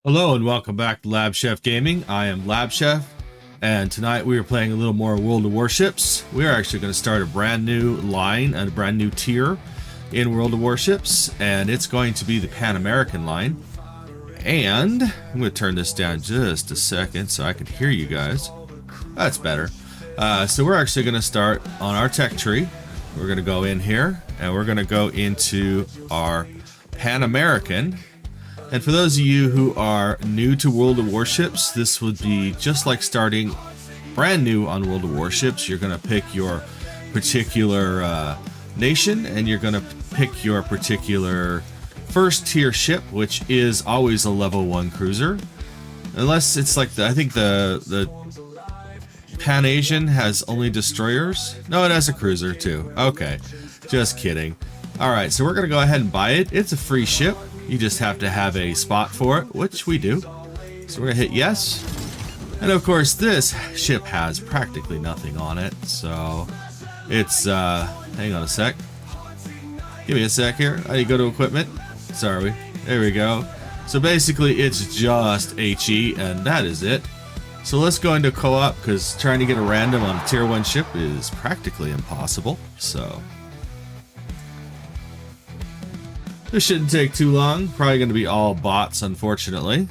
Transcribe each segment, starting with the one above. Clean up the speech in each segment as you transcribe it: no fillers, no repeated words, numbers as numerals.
Hello and welcome back to LabChefGaming. I am LabChef, and tonight we are playing a little more World of Warships. We are actually going to start a brand new line and a brand new tier in World of Warships, and it's going to be the Pan American line. And I'm going to turn this down just a second so I can hear you guys. That's better. So we're actually going to start on our tech tree. We're going to go in here, and we're going to go into our Pan American. And for those of you who are new to World of Warships, this would be just like starting brand new on World of Warships. You're going to pick your particular nation, and you're going to pick your particular first tier ship, which is always a level 1 cruiser. Unless it's like, I think the Pan Asian has only destroyers. No, it has a cruiser too. Okay, just kidding. Alright, so we're going to go ahead and buy it. It's a free ship. You just have to have a spot for it, which we do. So we're gonna hit yes. And of course this ship has practically nothing on it, so it's hang on a sec. Give me a sec here. I need to go to equipment. Sorry. There we go. So basically it's just HE and that is it. So let's go into co-op because trying to get a random on a tier 1 ship is practically impossible. So this shouldn't take too long. Probably going to be all bots, unfortunately.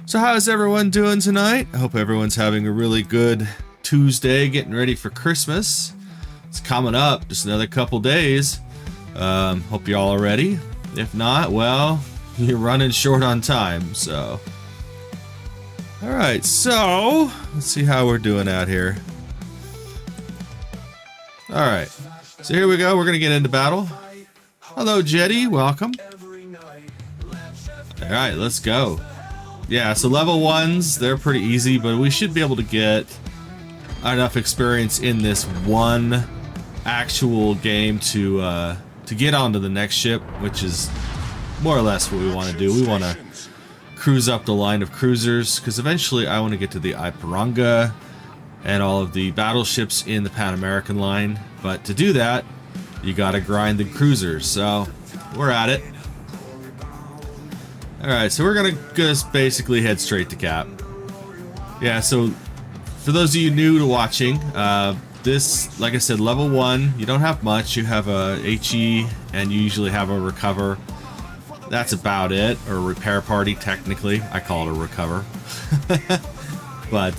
So how's everyone doing tonight? I hope everyone's having a really good Tuesday, getting ready for Christmas. It's coming up, just another couple days. Hope you're all ready. If not, well, you're running short on time, so. Alright, so, let's see how we're doing out here. Alright, so here we go. We're going to get into battle. Hello, Jetty. Welcome. Alright, let's go. Yeah, so level 1s, they're pretty easy, but we should be able to get enough experience in this one actual game to get onto the next ship, which is more or less what we want to do. We want to cruise up the line of cruisers, because eventually I want to get to the Ipiranga and all of the battleships in the Pan American line. But to do that, you gotta grind the cruisers, so we're at it. Alright, so we're gonna just basically head straight to cap. Yeah, so for those of you new to watching, this, like I said, level 1, you don't have much. You have a HE, and you usually have a recover. That's about it, or a repair party, technically. I call it a recover. But,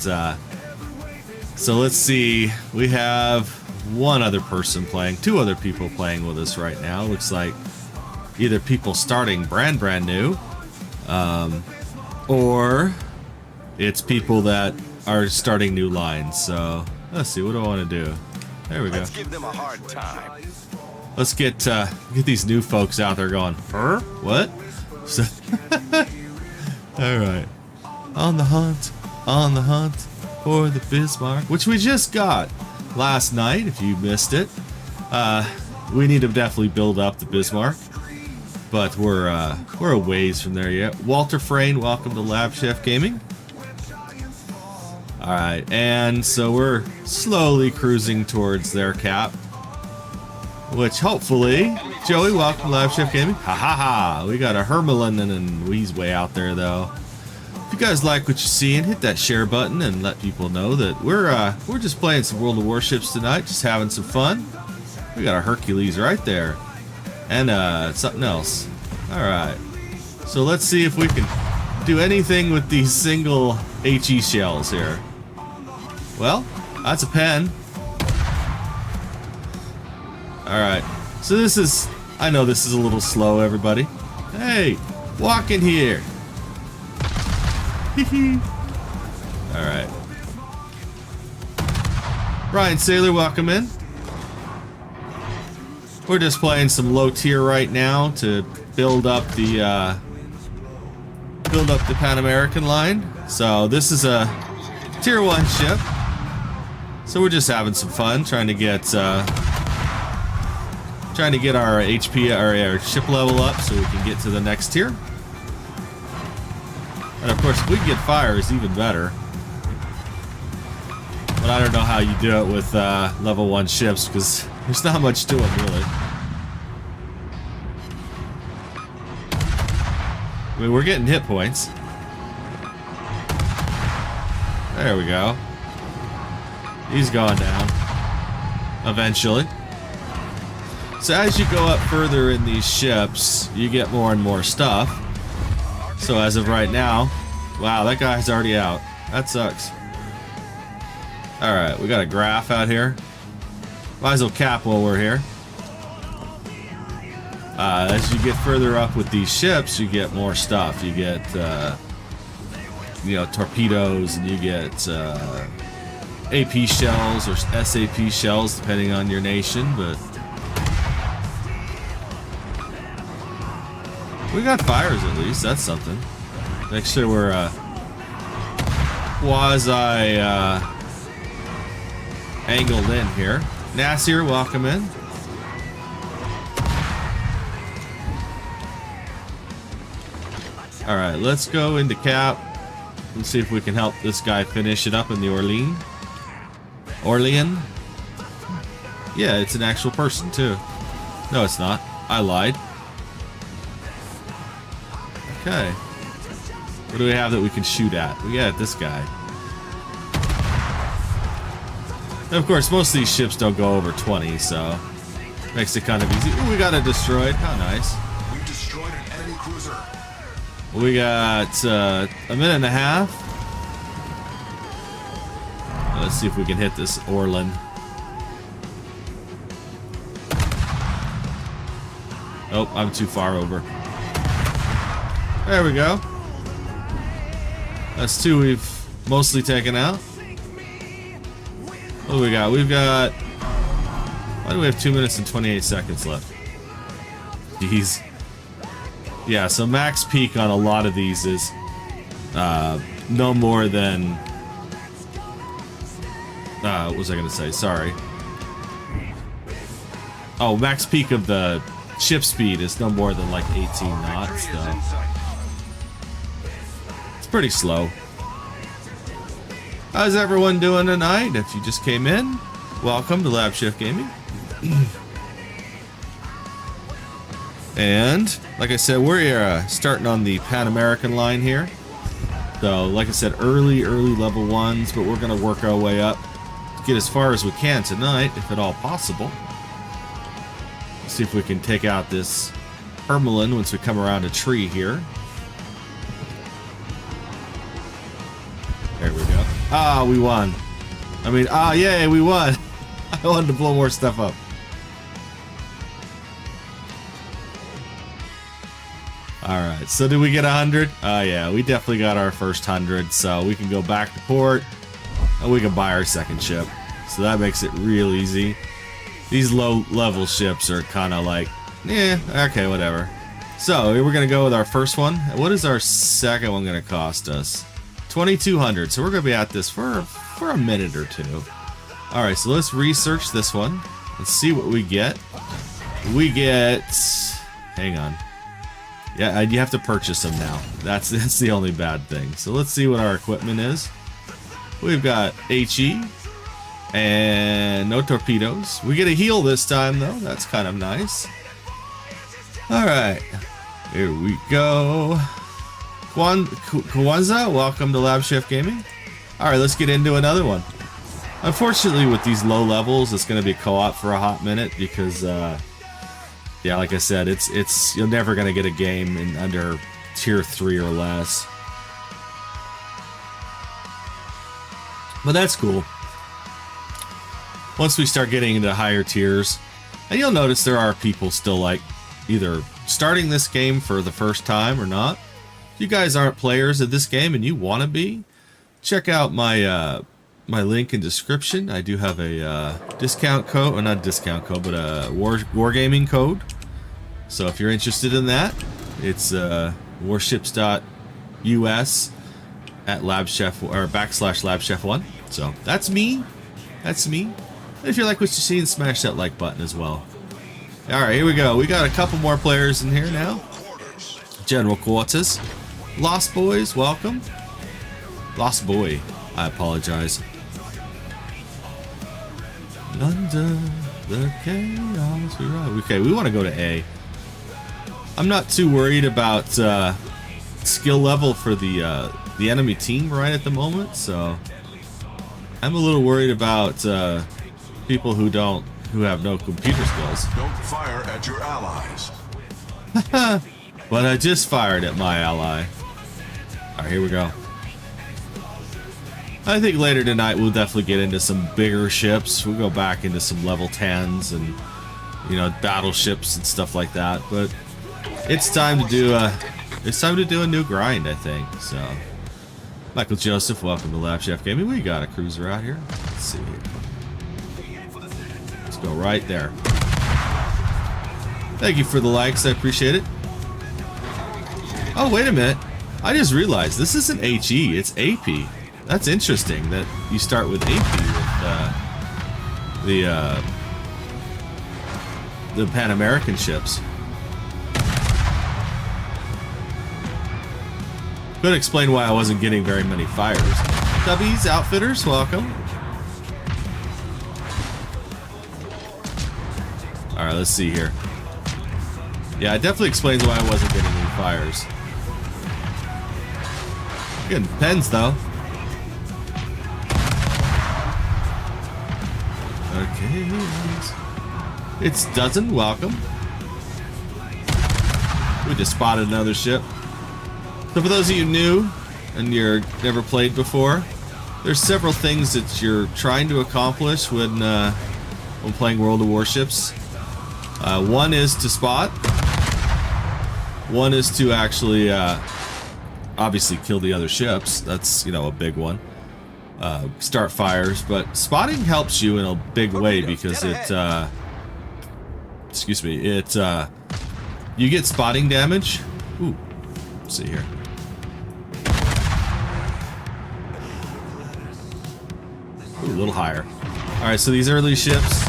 so let's see, we have one other person playing, 2 other people playing with us right now. Looks like either people starting brand new, or it's people that are starting new lines. So let's see, what do I want to do? There we go. Let's give them a hard time. Let's get these new folks out there going, huh? What? So all right, on the hunt for the Bismarck, which we just got last night. If you missed it, we need to definitely build up the Bismarck, but we're a ways from there yet. Walter Frayne, welcome to LabChefGaming. All right, and so we're slowly cruising towards their cap, which hopefully, Joey, welcome to LabChefGaming. Ha ha ha! We got a Hermelin, and he's way out there though. If you guys like what you're seeing, hit that share button and let people know that we're just playing some World of Warships tonight, just having some fun. We got our Hercules right there, and something else. All right, so let's see if we can do anything with these single HE shells here. Well, that's a pen. All right, so this is, I know this is a little slow, everybody. Hey, walk in here. Alright. Ryan Sailor, welcome in. We're just playing some low tier right now to build up the Pan American line. So this is a tier 1 ship. So we're just having some fun trying to get our HP, our ship level up so we can get to the next tier. And of course, if we can get fire, it's even better. But I don't know how you do it with level 1 ships, because there's not much to them, really. I mean, we're getting hit points. There we go. He's going down. Eventually. So as you go up further in these ships, you get more and more stuff. So as of right now, wow, that guy's already out. That sucks. Alright, we got a graph out here. Might as well cap while we're here. As you get further up with these ships, you get more stuff. You get, you know, torpedoes, and you get AP shells or SAP shells, depending on your nation. But we got fires at least. That's something. Make sure we're quasi angled in here. Nasir, welcome in. All right, let's go into cap and see if we can help this guy finish it up in the Orlean. Yeah, it's an actual person too. No, it's not. I lied. Okay. What do we have that we can shoot at? We got this guy. And of course, most of these ships don't go over 20, so makes it kind of easy. Ooh, we got it destroyed. How nice. We destroyed an enemy cruiser. We got a minute and a half. Let's see if we can hit this Orlan. Oh, I'm too far over. There we go. That's two we've mostly taken out. What do we got? We've got... Why do we have 2 minutes and 28 seconds left? Jeez. Yeah, so max peak on a lot of these is no more than... what was I going to say? Sorry. Oh, max peak of the ship speed is no more than like 18 knots, though. It's pretty slow. How's everyone doing tonight? If you just came in, welcome to LabChefGaming. And, like I said, we're starting on the Pan American line here. So, like I said, early level ones, but we're going to work our way up to get as far as we can tonight, if at all possible. See if we can take out this Hermelin once we come around a tree here. There we go. Ah, we won. I mean, yay, we won. I wanted to blow more stuff up. Alright, so did we get 100? Yeah, we definitely got our first 100, so we can go back to port, and we can buy our second ship. So that makes it real easy. These low-level ships are kind of like, yeah, okay, whatever. So, we're going to go with our first one. What is our second one going to cost us? 2,200, so we're going to be at this for a minute or two. Alright, so let's research this one. Let's see what we get. We get... Hang on. Yeah, you have to purchase them now. That's the only bad thing. So let's see what our equipment is. We've got HE and no torpedoes. We get a heal this time though. That's kind of nice. All right, here we go. Kwanzaa, welcome to LabChefGaming. All right, let's get into another one. Unfortunately, with these low levels, it's going to be co-op for a hot minute because. Yeah, like I said, it's you're never gonna get a game in under tier 3 or less. But that's cool. Once we start getting into higher tiers, and you'll notice there are people still like either starting this game for the first time or not. If you guys aren't players of this game and you want to be, check out my my link in description. I do have a discount code, or not discount code, but a wargaming code. So if you're interested in that, it's warships.us at LabChef or /LabChef1. So that's me. That's me. And if you like what you see, smash that like button as well. All right, here we go. We got a couple more players in here now. General quarters. Lost Boys, welcome. Lost Boy, I apologize. Under the chaos we ride. Okay, we want to go to A. I'm not too worried about skill level for the enemy team right at the moment, so I'm a little worried about people who have no computer skills. Don't fire at your allies. But I just fired at my ally. Alright, here we go. I think later tonight we'll definitely get into some bigger ships. We'll go back into some level 10s and, you know, battleships and stuff like that. But it's time to do a new grind, I think. So, Michael Joseph, welcome to LabChefGaming. We got a cruiser out here. Let's see. Let's go right there. Thank you for the likes. I appreciate it. Oh, wait a minute. I just realized this isn't HE, it's AP. That's interesting that you start with AP with the Pan American ships. Could explain why I wasn't getting very many fires. Dubbies, Outfitters, welcome. Alright, let's see here. Yeah, it definitely explains why I wasn't getting any fires. Getting pens though. Okay. It's Dozen, welcome. We just spotted another ship. So for those of you new and you're never played before, there's several things that you're trying to accomplish when playing World of Warships. One is to spot. One is to actually obviously kill the other ships. That's, you know, a big one. Start fires, but spotting helps you in a big way because it you get spotting damage. Ooh, let's see here. Ooh, a little higher. All right, so these early ships,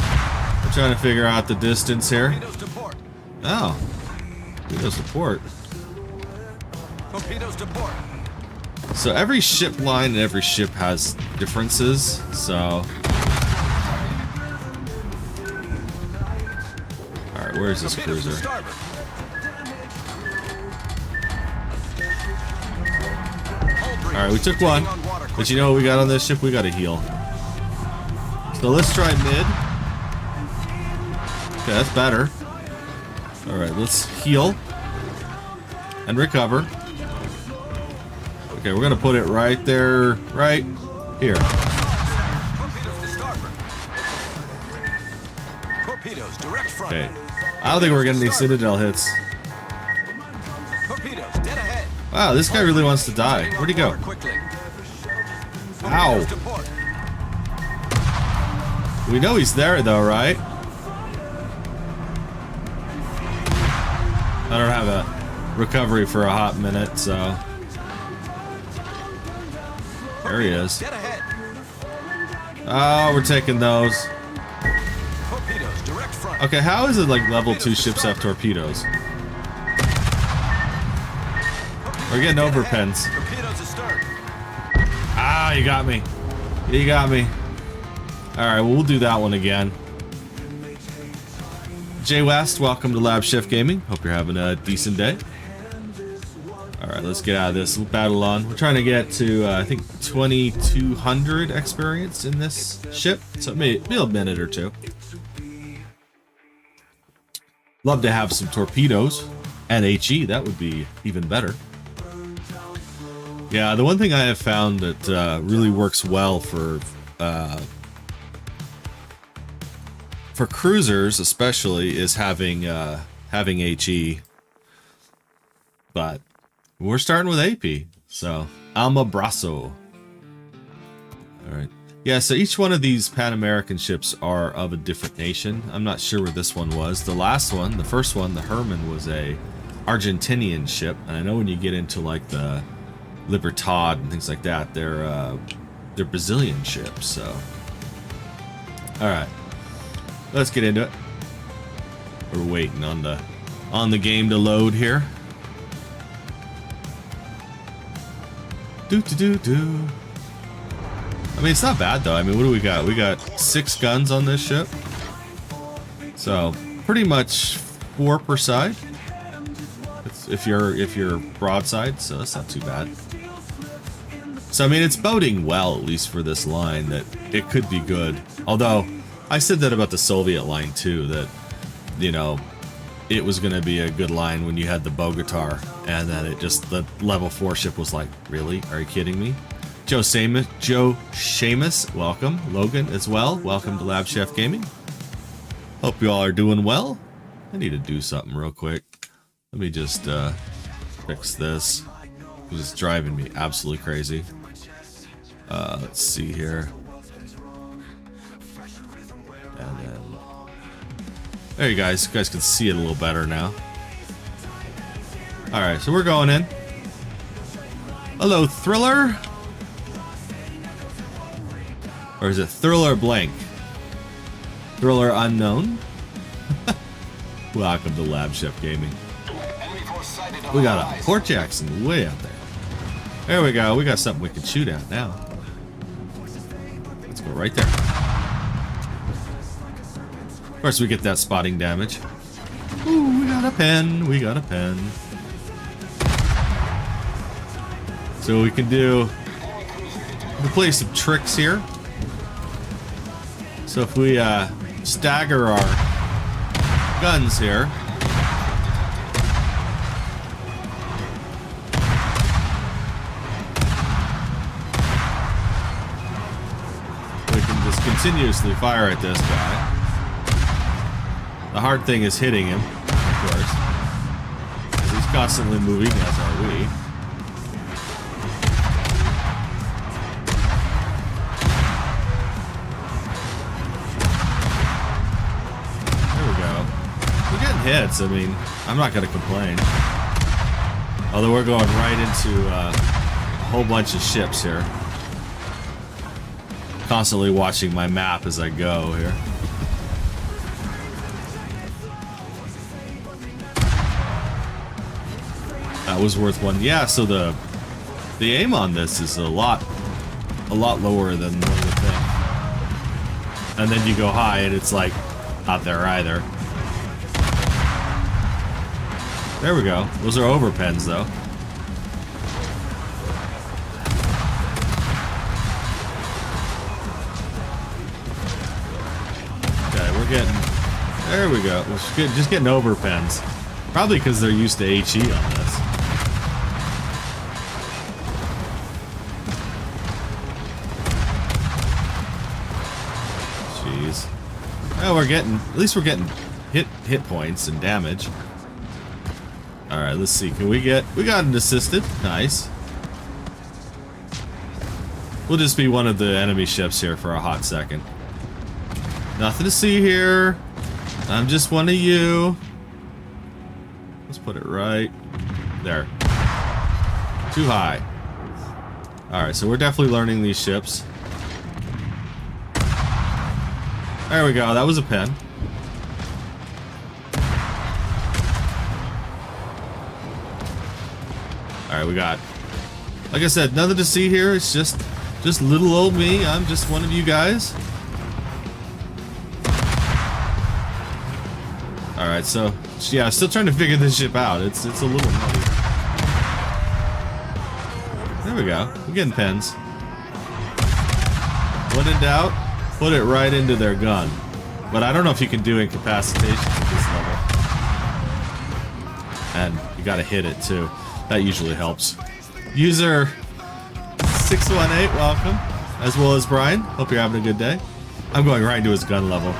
we're trying to figure out the distance here. Oh, torpedoes to port. Torpedoes to port. So every ship line and every ship has differences, so... Alright, where's this cruiser? Alright, we took one, but you know what we got on this ship? We got to heal. So let's try mid. Okay, that's better. Alright, let's heal and recover. Okay, we're gonna put it right there, right here. Okay, I don't think we're getting any Citadel hits. Wow, this guy really wants to die. Where'd he go? Ow. We know he's there though, right? I don't have a recovery for a hot minute, so... There he is. Oh, we're taking those. Okay, how is it like level 2 ships have torpedoes? We're getting overpens. Ah, you got me. You got me. Alright, well, we'll do that one again. Jay West, welcome to LabChefGaming. Hope you're having a decent day. Alright, let's get out of this. We'll battle on. We're trying to get to, I think, 2,200 experience in this ship. So maybe a minute or two. Love to have some torpedoes and HE. That would be even better. Yeah, the one thing I have found that really works well for cruisers, especially, is having HE. But we're starting with AP, so Barroso. All right, yeah. So each one of these Pan American ships are of a different nation. I'm not sure where this one was. The last one, the first one, the Herman, was a Argentinian ship. And I know when you get into like the Libertad and things like that, they're Brazilian ships. So, all right, let's get into it. We're waiting on the game to load here. I mean, it's not bad though. I mean, what do we got? We got 6 guns on this ship, so pretty much 4 per side. if you're broadside, so that's not too bad. So I mean, it's boding well, at least for this line, that it could be good. Although I said that about the Soviet line too, that you know it was going to be a good line when you had the Bogatar, and then it just the level 4 ship was like, really? Are you kidding me? Joe Seamus, welcome. Logan as well, welcome to LabChefGaming. Hope you all are doing well. I need to do something real quick. Let me just fix this. It's driving me absolutely crazy. Let's see here. And then there you guys. You guys can see it a little better now. Alright, so we're going in. Hello, Thriller. Or is it Thriller Blank? Thriller Unknown? Welcome to LabChefGaming. We got a Port Jackson way out there. There we go. We got something we can shoot at now. Let's go right there. Of course, we get that spotting damage. Ooh, we got a pen. We got a pen. So we can do... We'll play some tricks here. So if we stagger our guns here, we can just continuously fire at this guy. The hard thing is hitting him, of course, because he's constantly moving, as are we. Hits. I mean, I'm not gonna complain. Although we're going right into a whole bunch of ships here. Constantly watching my map as I go here. That was worth one. Yeah, so the aim on this is a lot lower than one would think. And then you go high and it's like not there either. There we go. Those are overpens, though. Okay, we're getting... There we go. We're just getting overpens. Probably because they're used to HE on this. Jeez. Oh, we're getting... At least we're getting hit points and damage. Alright, let's see. Can we get... We got an assisted. Nice. We'll just be one of the enemy ships here for a hot second. Nothing to see here. I'm just one of you. Let's put it right there. Too high. Alright, so we're definitely learning these ships. There we go. That was a pen. Alright, we got, like I said, nothing to see here. It's just little old me. I'm just one of you guys. Alright, so, yeah, still trying to figure this ship out. It's a little muddy. There we go. We're getting pens. When in doubt, put it right into their gun. But I don't know if you can do incapacitations at this level. And you gotta hit it, too. That usually helps. User 618, welcome. As well as Brian. Hope you're having a good day. I'm going right into his gun level.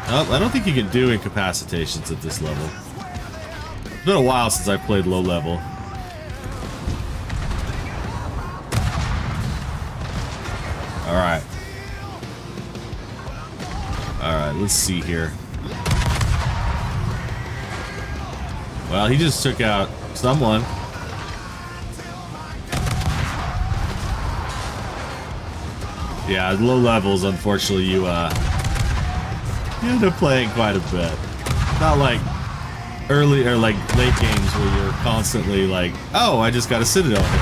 Oh, I don't think you can do incapacitations at this level. It's been a while since I played low level. Alright. Alright, let's see here. Well, he just took out someone. Yeah, low levels, unfortunately, you end up playing quite a bit. Not like early or like late games where you're constantly like, oh, I just got a Citadel here.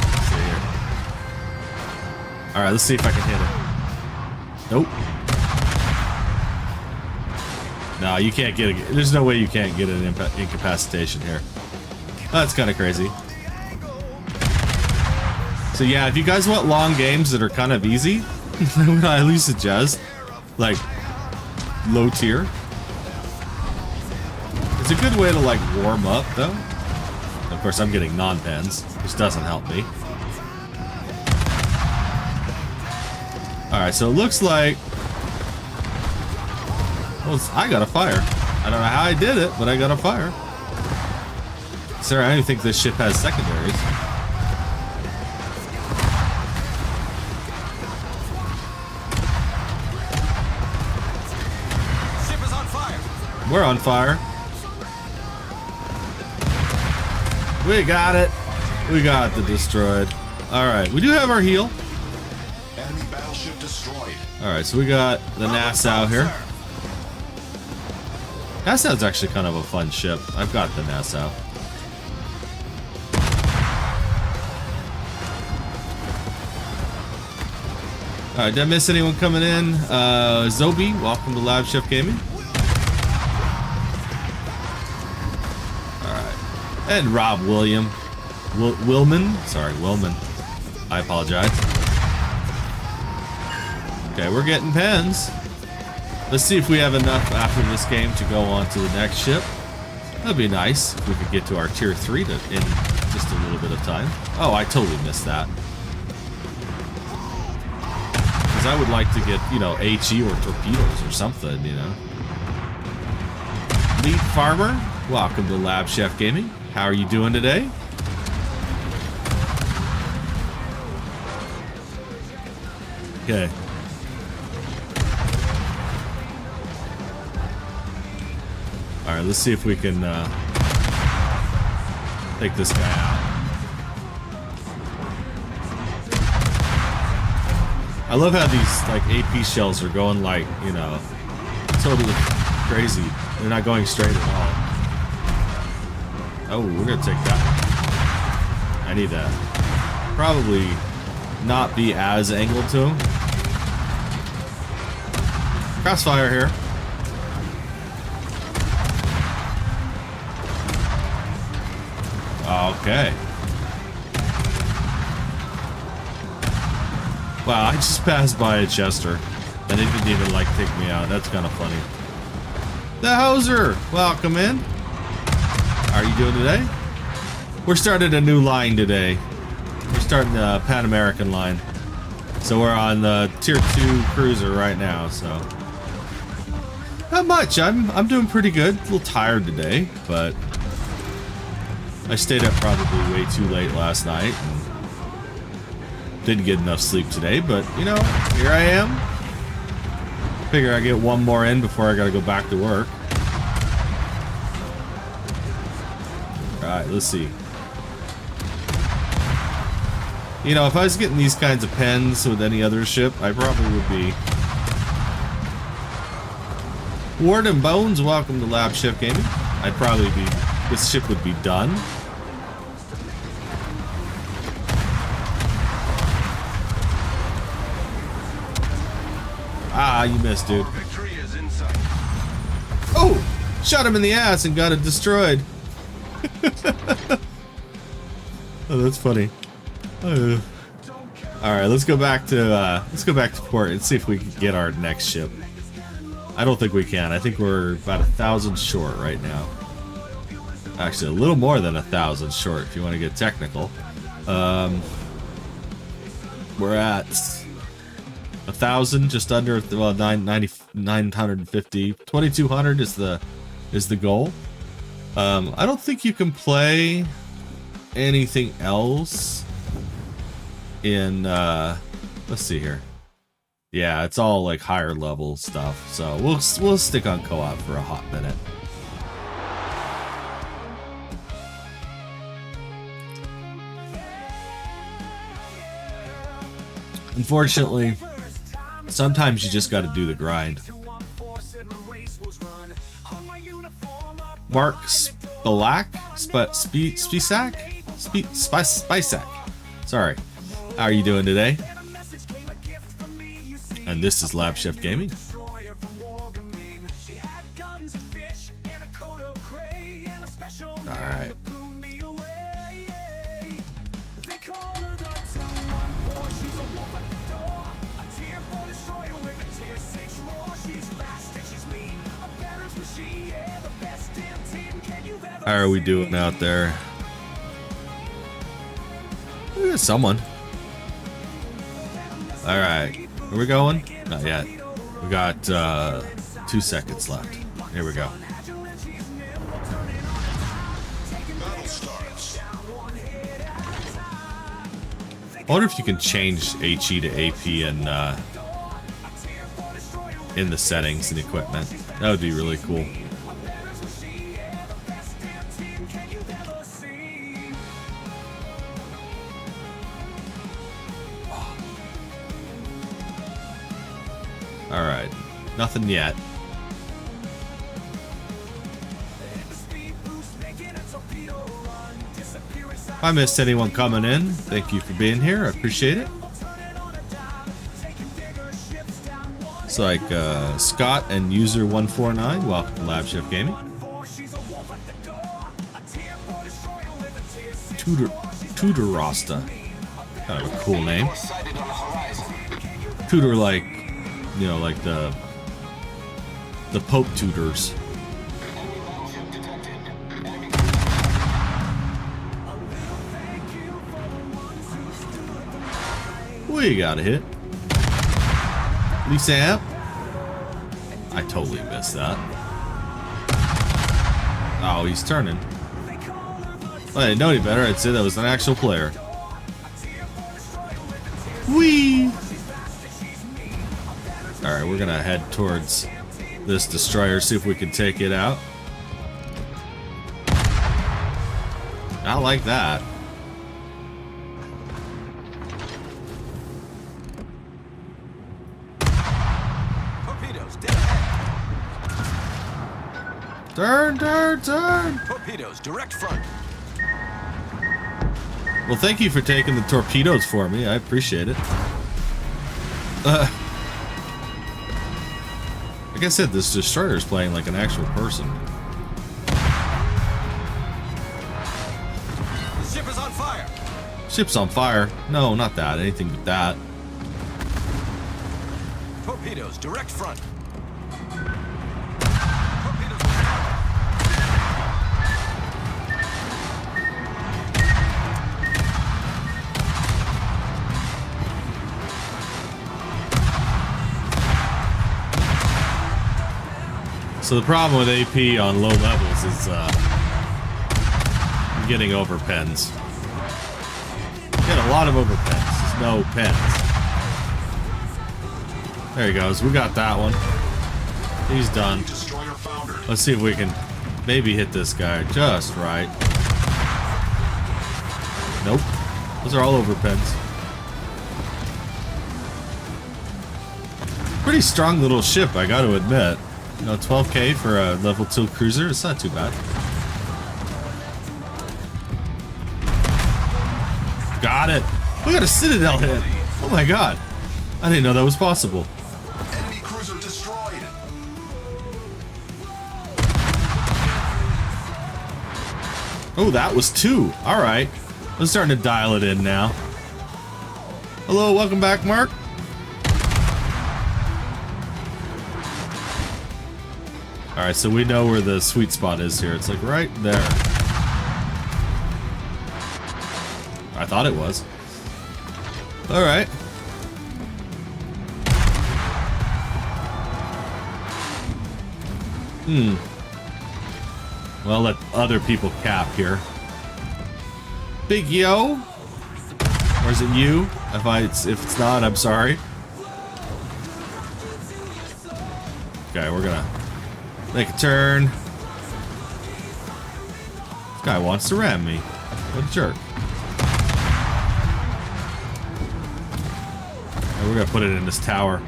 Let's see here. Alright, let's see if I can hit it. Nope. No, you can't get it. There's no way you can't get an incapacitation here. That's kind of crazy. So yeah, if you guys want long games that are kind of easy, I would highly suggest like low tier. It's a good way to like warm up though. Of course, I'm getting non-pens, which doesn't help me. Alright, so it looks like... Well, I got a fire. I don't know how I did it, but I got a fire. Sir, I don't even think this ship has secondaries. Ship is on fire. We're on fire. We got it. We got the destroyed. Alright, we do have our heal. Enemy battleship destroyed. Alright, so we got the Nassau here. Nassau's actually kind of a fun ship. I've got the Nassau. Alright, did I miss anyone coming in? Zobi, welcome to LabChefGaming. Alright. And Rob William. Willman? Sorry, Willman. I apologize. Okay, we're getting pens. Let's see if we have enough after this game to go on to the next ship. That'd be nice if we could get to our tier 3 in just a little bit of time. Oh, I totally missed that. Because I would like to get, you know, HE or torpedoes or something, you know. Lead Farmer, welcome to LabChefGaming. How are you doing today? Okay. Alright, let's see if we can take this guy out. I love how these like AP shells are going like, you know, totally crazy. They're not going straight at all. Oh, we're gonna take that. I need to probably not be as angled to him. Crossfire here. Okay. Wow, I just passed by a Chester and it didn't even like take me out. That's kind of funny. The Hauser, welcome in. How are you doing today? We're starting a new line today. We're starting the Pan American line. So we're on the tier 2 cruiser right now, so not much. I'm doing pretty good. A little tired today, but I stayed up probably way too late last night and didn't get enough sleep today, but you know, here I am. Figure I get one more in before I gotta go back to work. Alright, let's see. You know, if I was getting these kinds of pens with any other ship, I probably would be. Ward and Bones, welcome to LabChefGaming. I'd probably be, this ship would be done. Ah, you missed, dude. Oh! Shot him in the ass and got it destroyed. Oh, that's funny. Alright, let's go back to port and see if we can get our next ship. I don't think we can. I think we're about 1,000 short right now. Actually, a little more than 1,000 short if you want to get technical. We're at 1,000, just under, well, 950. 2,200 is the goal. I don't think you can play anything else in let's see here. Yeah, it's all like higher level stuff, so we'll stick on co-op for a hot minute. Unfortunately, sometimes you just got to do the grind. Mark Spisak. Sorry. How are you doing today? And this is LabChefGaming. Alright. How are we doing out there? We got someone. Alright. Where we going? Not yet. We got 2 seconds left. Here we go. Battle starts. I wonder if you can change HE to AP in the settings and equipment. That would be really cool. Alright. Nothing yet. If I missed anyone coming in, thank you for being here. I appreciate it. It's like Scott and user 149. Welcome to LabChefGaming. Tudor Rasta. Kind of a cool name. Tudor, like, you know, like the Pope Tudors. We got a hit. Lisa Amp. I totally missed that. Oh, he's turning. Well, I didn't know any better. I'd say that was an actual player. Whee! Alright, we're gonna head towards this destroyer, see if we can take it out. I like that. Turn! Torpedoes, direct front. Well, thank you for taking the torpedoes for me. I appreciate it. Like I said, this destroyer is playing like an actual person. The ship is on fire. Ship's on fire. No, not that. Anything but that. Torpedoes, direct front. So the problem with AP on low levels is getting over pens. You get a lot of over pens. There's no pens. There he goes. We got that one. He's done. Destroyer founder. Let's see if we can maybe hit this guy just right. Nope. Those are all over pens. Pretty strong little ship, I gotta admit. You know, 12k for a level 2 cruiser, it's not too bad. Got it! We got a Citadel hit! Oh my god! I didn't know that was possible. Enemy cruiser destroyed. Oh, that was 2. Alright. I'm starting to dial it in now. Hello, welcome back, Mark. Alright, so we know where the sweet spot is here. It's like right there. I thought it was. Alright. Well, let other people cap here. Big Yo? Or is it you? If it's not, I'm sorry. Okay, we're gonna make a turn. This guy wants to ram me. What a jerk. And we're gonna put it in this tower.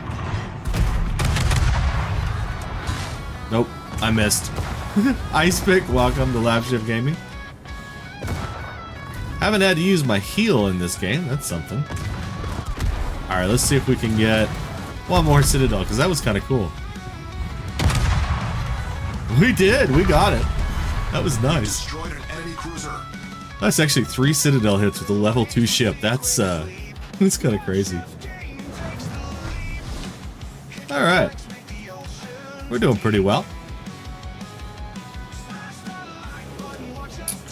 Nope, I missed. Ice Pick, welcome to LabChefGaming. Haven't had to use my heal in this game. That's something. Alright, let's see if we can get one more Citadel, because that was kind of cool. We did! We got it! That was nice. Destroyed an enemy cruiser. That's actually 3 Citadel hits with a level 2 ship. That's kind of crazy. Alright. We're doing pretty well.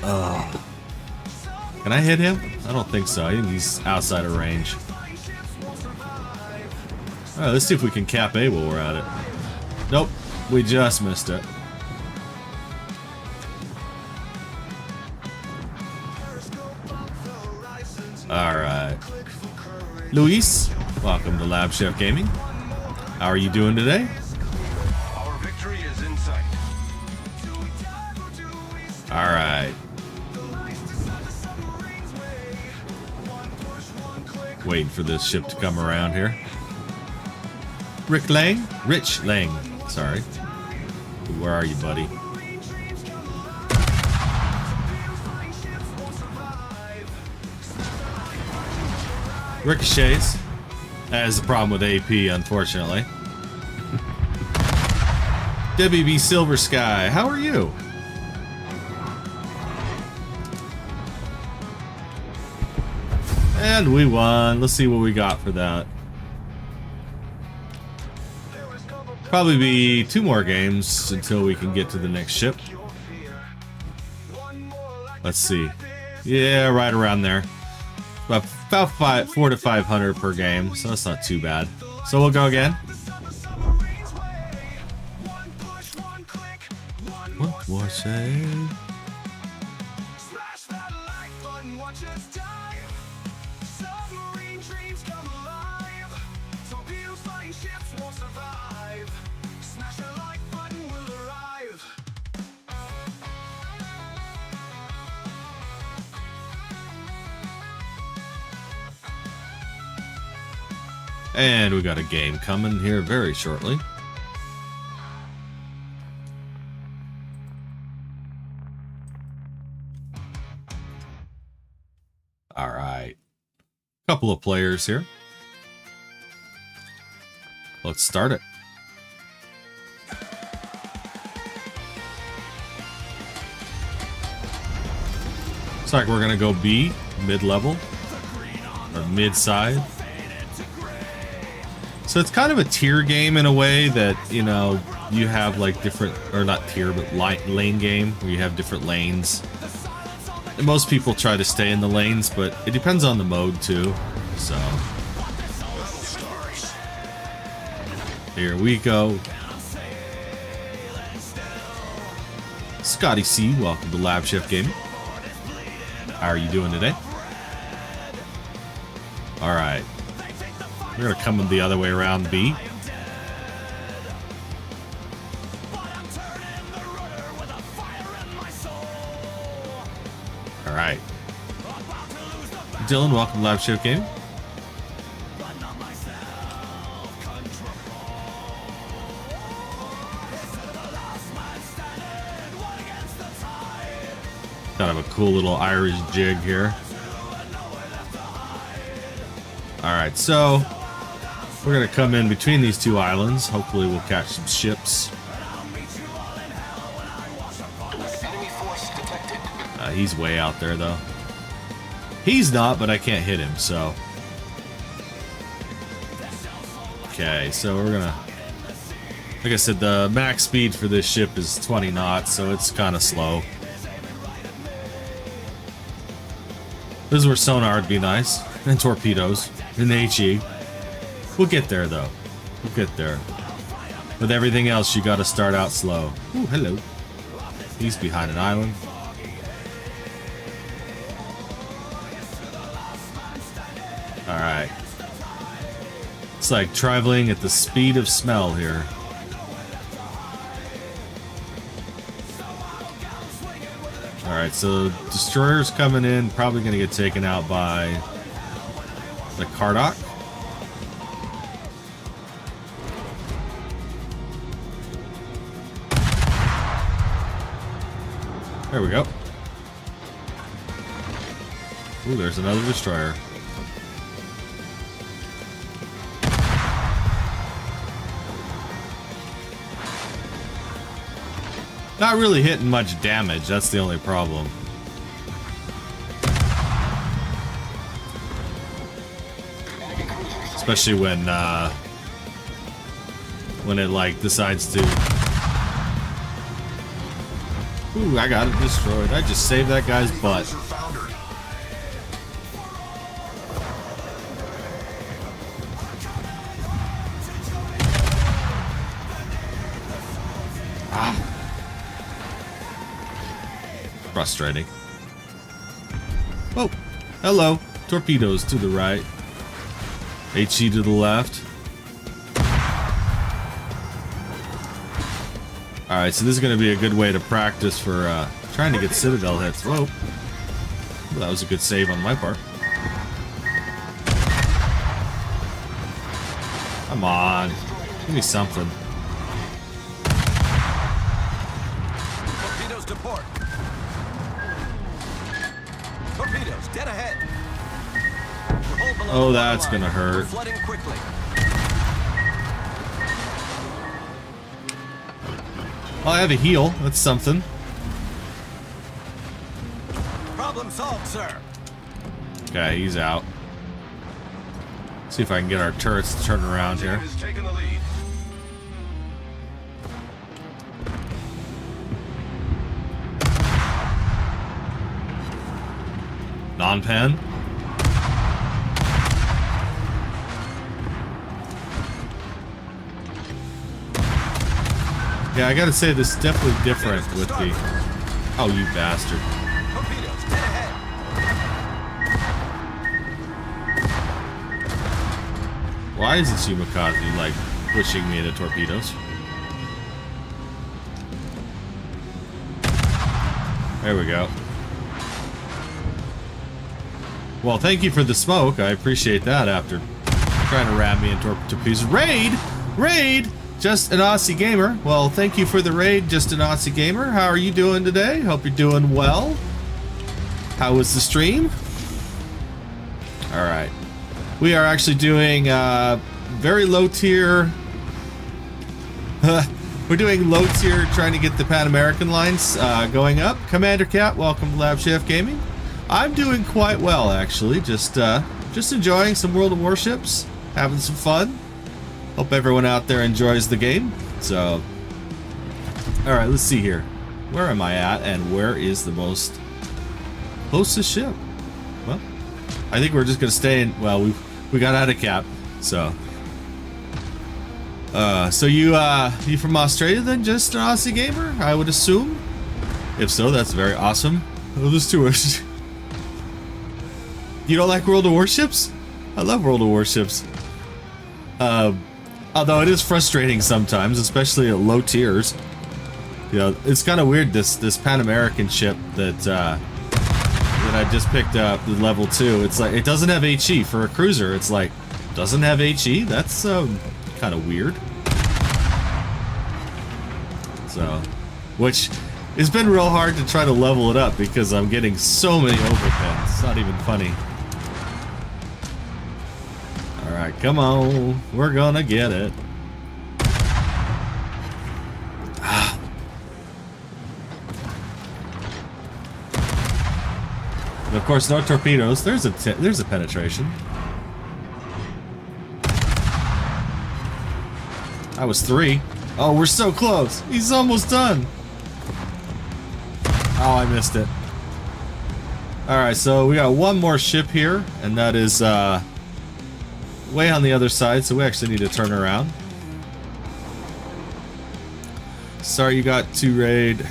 Can I hit him? I don't think so. I think he's outside of range. Alright, let's see if we can cap A while we're at it. Nope. We just missed it. Alright. Luis, welcome to LabChefGaming. How are you doing today? Our victory is in sight. Alright. Waiting for this ship to come around here. Rich Lang. Sorry. Where are you, buddy? Ricochets. That is the problem with AP, unfortunately. WB Silver Sky, how are you? And we won. Let's see what we got for that. Probably be 2 more games until we can get to the next ship. Let's see. Yeah, right around there. About 400 to 500 per game, so that's not too bad. So we'll go again. What was it? Submarine dreams come alive. Torpedoes flying ships won't survive. Smash the like button will arrive. And we got a game coming here very shortly. All right. Couple of players here. Let's start it. Looks like we're gonna go B, mid-level, or mid-side. So it's kind of a tier game in a way that, you know, you have like different, or not tier, but lane game, where you have different lanes. And most people try to stay in the lanes, but it depends on the mode too. So here we go. Scotty C, welcome to LabChefGaming. How are you doing today? All right. We're gonna come in the other way around B. All right. Dylan, welcome to LabChefGaming. Kind of a cool little Irish jig here. All right, so we're gonna come in between these 2 islands. Hopefully we'll catch some ships. Enemy force detected. He's way out there though. He's not, but I can't hit him, so. Okay, so we're gonna, like I said, the max speed for this ship is 20 knots, so it's kind of slow. This is where sonar would be nice, and torpedoes, and the HE. We'll get there though. We'll get there. With everything else, you gotta start out slow. Ooh, hello. He's behind an island. Alright. It's like traveling at the speed of smell here. Alright, so destroyers coming in, probably gonna get taken out by the Cardock. There we go. Ooh, there's another destroyer. Not really hitting much damage, that's the only problem. Especially when it like decides to. Ooh, I got it destroyed. I just saved that guy's butt. Cruiser foundered. Frustrating. Oh, hello. Torpedoes to the right. HE to the left. Alright, so this is going to be a good way to practice for trying to get Citadel hits. Whoa. Well, that was a good save on my part. Come on. Give me something. Torpedoes to port. Torpedoes dead ahead. Hold below Oh, the that's waterline. gonna hurt. We're flooding quickly. Well, I have a heal. That's something. Problem solved, sir. Okay, he's out. See if I can get our turrets to turn around here. Team is taking the lead. Non-pen. Yeah, I gotta say, this is definitely different with the... Oh, you bastard. Torpedoes dead ahead. Why is this Yamato, like, pushing me into torpedoes? There we go. Well, thank you for the smoke. I appreciate that after trying to ram me into torpedoes. Raid! Raid! Just an Aussie gamer. Well, thank you for the raid, Just an Aussie gamer. How are you doing today? Hope you're doing well. How was the stream? All right. We are actually doing very low tier. We're doing low tier, trying to get the Pan American lines going up. Commander Cat, welcome to LabChefGaming. I'm doing quite well, actually. Just enjoying some World of Warships, having some fun. Hope everyone out there enjoys the game. So, all right, let's see here. Where am I at, and where is the most closest ship? Well, I think we're just gonna stay in. Well, we got out of cap, so. So you from Australia then? Just an Aussie gamer, I would assume. If so, that's very awesome. Oh, there's two. You don't like World of Warships? I love World of Warships. Although it is frustrating sometimes, especially at low tiers. You know, it's kind of weird, this Pan American ship that I just picked up, the level 2. It's like, it doesn't have HE for a cruiser. It's like, doesn't have HE? That's kind of weird. So, which it's been real hard to try to level it up because I'm getting so many overpins. It's not even funny. Alright, come on. We're gonna get it. And of course, no torpedoes. There's a penetration. That was 3. Oh, we're so close. He's almost done. Oh, I missed it. Alright, so we got one more ship here, and that is way on the other side, so we actually need to turn around. Sorry you got to raid.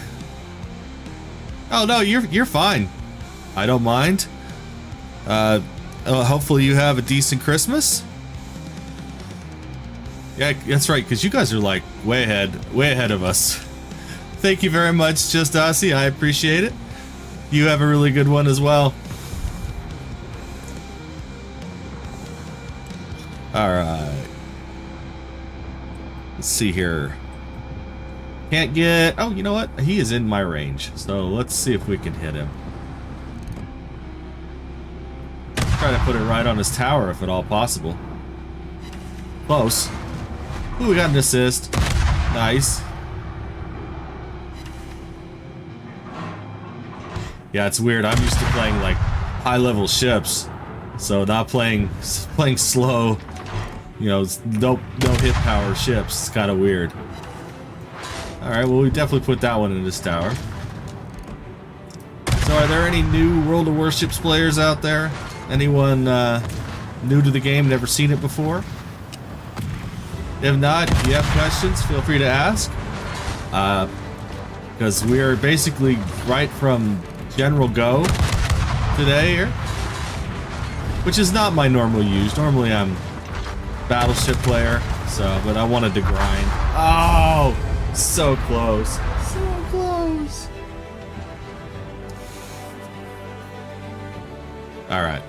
Oh no, you're fine. I don't mind. Hopefully you have a decent Christmas. Yeah, that's right, because you guys are like way ahead of us. Thank you very much, Just Aussie. I appreciate it. You have a really good one as well. Alright. Let's see here. Can't get... Oh, you know what? He is in my range. So let's see if we can hit him. Try to put it right on his tower if at all possible. Close. Ooh, we got an assist. Nice. Yeah, it's weird. I'm used to playing like high-level ships, so not playing slow, you know, no hit power ships. It's kind of weird. All right, well, we definitely put that one in this tower. So, are there any new World of Warships players out there? Anyone new to the game, never seen it before? If not, if you have questions, feel free to ask. Because we are basically right from General Go today here, which is not my normal use. Normally I'm battleship player, so, but I wanted to grind. Oh, so close, so close. All right,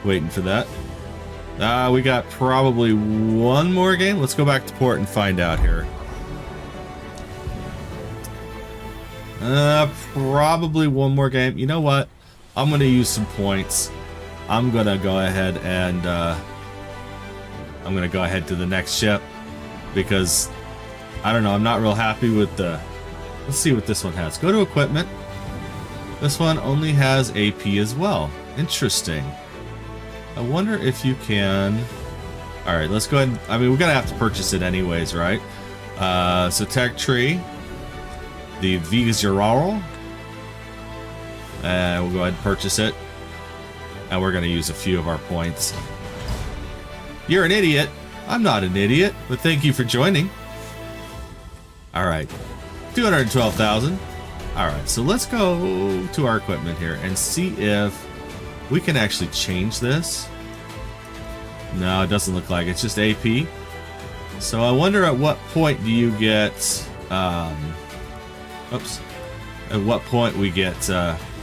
waiting for that. We got probably one more game. Let's go back to port and find out here. Probably one more game. You know what? I'm gonna use some points. I'm gonna go ahead and I'm gonna go ahead to the next ship because I don't know. I'm not real happy with the. Let's see what this one has. Go to equipment. This one only has AP as well. Interesting. I wonder if you can. All right, let's go ahead. I mean, we're gonna have to purchase it anyways, right? So tech tree. The Guerrero, and we'll go ahead and purchase it, and we're going to use a few of our points. You're an idiot. I'm not an idiot, but thank you for joining. All right, 212,000. All right, so let's go to our equipment here and see if we can actually change this. No, it doesn't look like it. It's just AP. So I wonder at what point do you get oops. At what point we get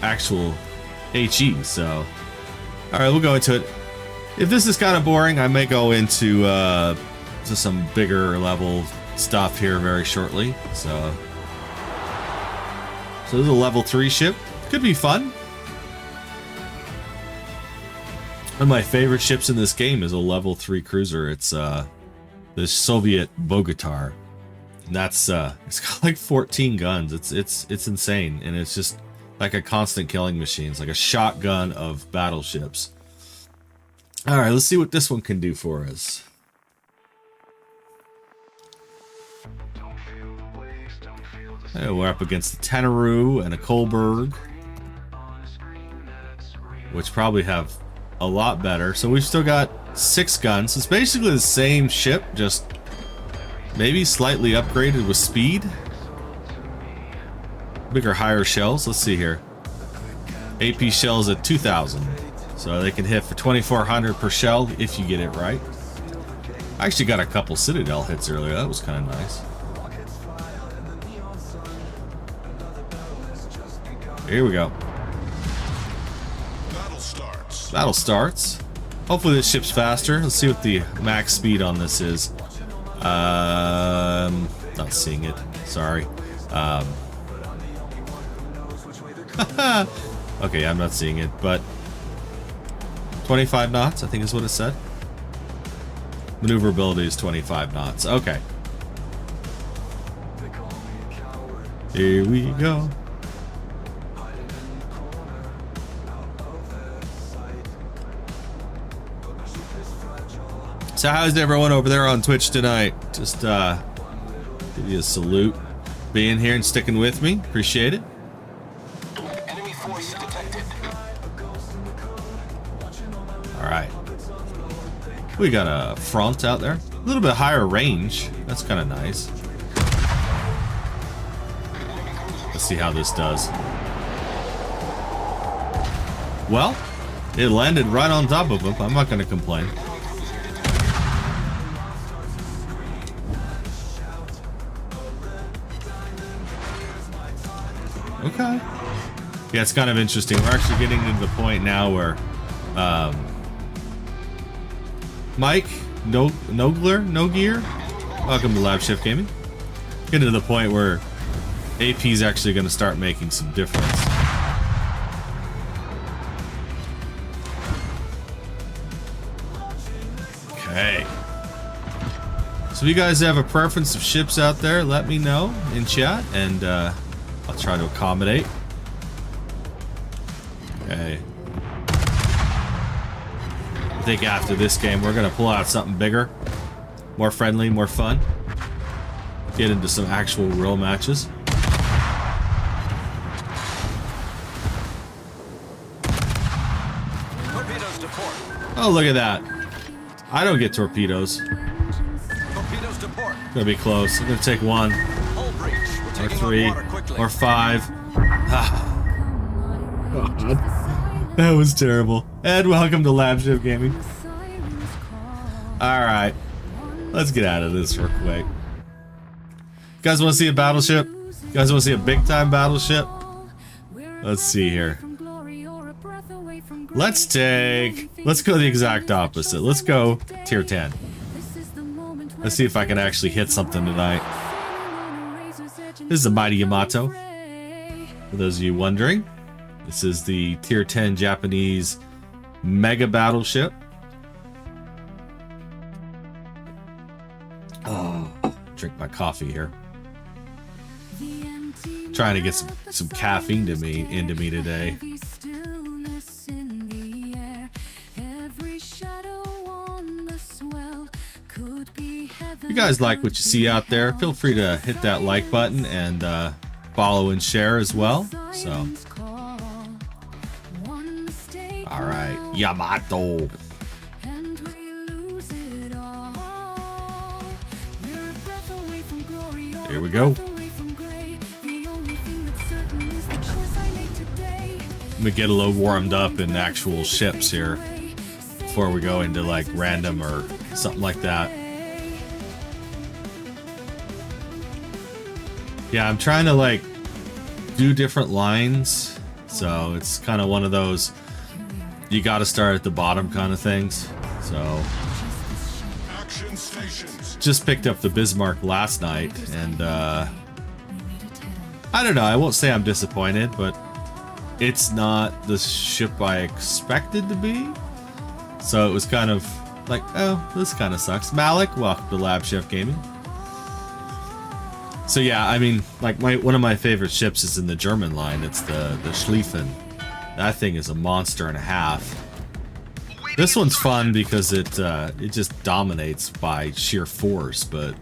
actual HE, so. Alright, we'll go into it. If this is kind of boring, I may go into to some bigger level stuff here very shortly. So this is a level 3 ship. Could be fun. One of my favorite ships in this game is a level 3 cruiser. It's the Soviet Bogatar. And that's it's got like 14 guns. It's insane, and it's just like a constant killing machine. It's like a shotgun of battleships. All right, let's see what this one can do for us. Hey, we're up against the Tenaru and a Kolberg, which probably have a lot better. So we've still got 6 guns. It's basically the same ship, just maybe slightly upgraded with speed. Bigger, higher shells. Let's see here. AP shells at 2,000. So they can hit for 2,400 per shell if you get it right. I actually got a couple Citadel hits earlier. That was kind of nice. Here we go. Battle starts. Battle starts. Hopefully this ship's faster. Let's see what the max speed on this is. Not seeing it. Sorry. Okay, I'm not seeing it, but 25 knots, I think is what it said. Maneuverability is 25 knots. Okay. Here we go. So how's everyone over there on Twitch tonight? Just give you a salute. Being here and sticking with me. Appreciate it. Enemy force detected. Alright. We got a front out there. A little bit higher range. That's kind of nice. Let's see how this does. Well, it landed right on top of him. I'm not going to complain. Okay. Yeah, it's kind of interesting. We're actually getting to the point now where Mike Nogear, welcome to LabChefGaming. Getting to the point where AP is actually going to start making some difference. Okay. So if you guys have a preference of ships out there, let me know in chat, and I'll try to accommodate. Okay. I think after this game, we're gonna pull out something bigger, more friendly, more fun. Get into some actual real matches. Torpedoes to port. Oh, look at that. I don't get torpedoes. Torpedoes to port. Gonna be close. I'm gonna take one, Hull breach. We're or taking on three, water quickly. or five. Ah. God. That was terrible. Ed, welcome to LabChefGaming. Alright. Let's get out of this real quick. You guys want to see a battleship? You guys want to see a big time battleship? Let's see here. Let's go the exact opposite. Let's go tier 10. Let's see if I can actually hit something tonight. This is a mighty Yamato. For those of you wondering, this is the tier 10 Japanese mega battleship. Oh, drink my coffee here. Trying to get some caffeine into me today. If you guys like what you see out there, feel free to hit that like button and follow and share as well. So, all right, Yamato. Here we go. Let me get a little warmed up in actual ships here before we go into like random or something like that. Yeah, I'm trying to like do different lines, so it's kind of one of those you got to start at the bottom kind of things. So Action stations. just picked up the Bismarck last night, and I don't know, I won't say I'm disappointed, but it's not the ship I expected to be. So it was kind of like, oh, this kind of sucks. Malik, welcome to LabChefGaming. So yeah, I mean, like one of my favorite ships is in the German line. It's the Schlieffen. That thing is a monster and a half. This one's fun because it just dominates by sheer force, but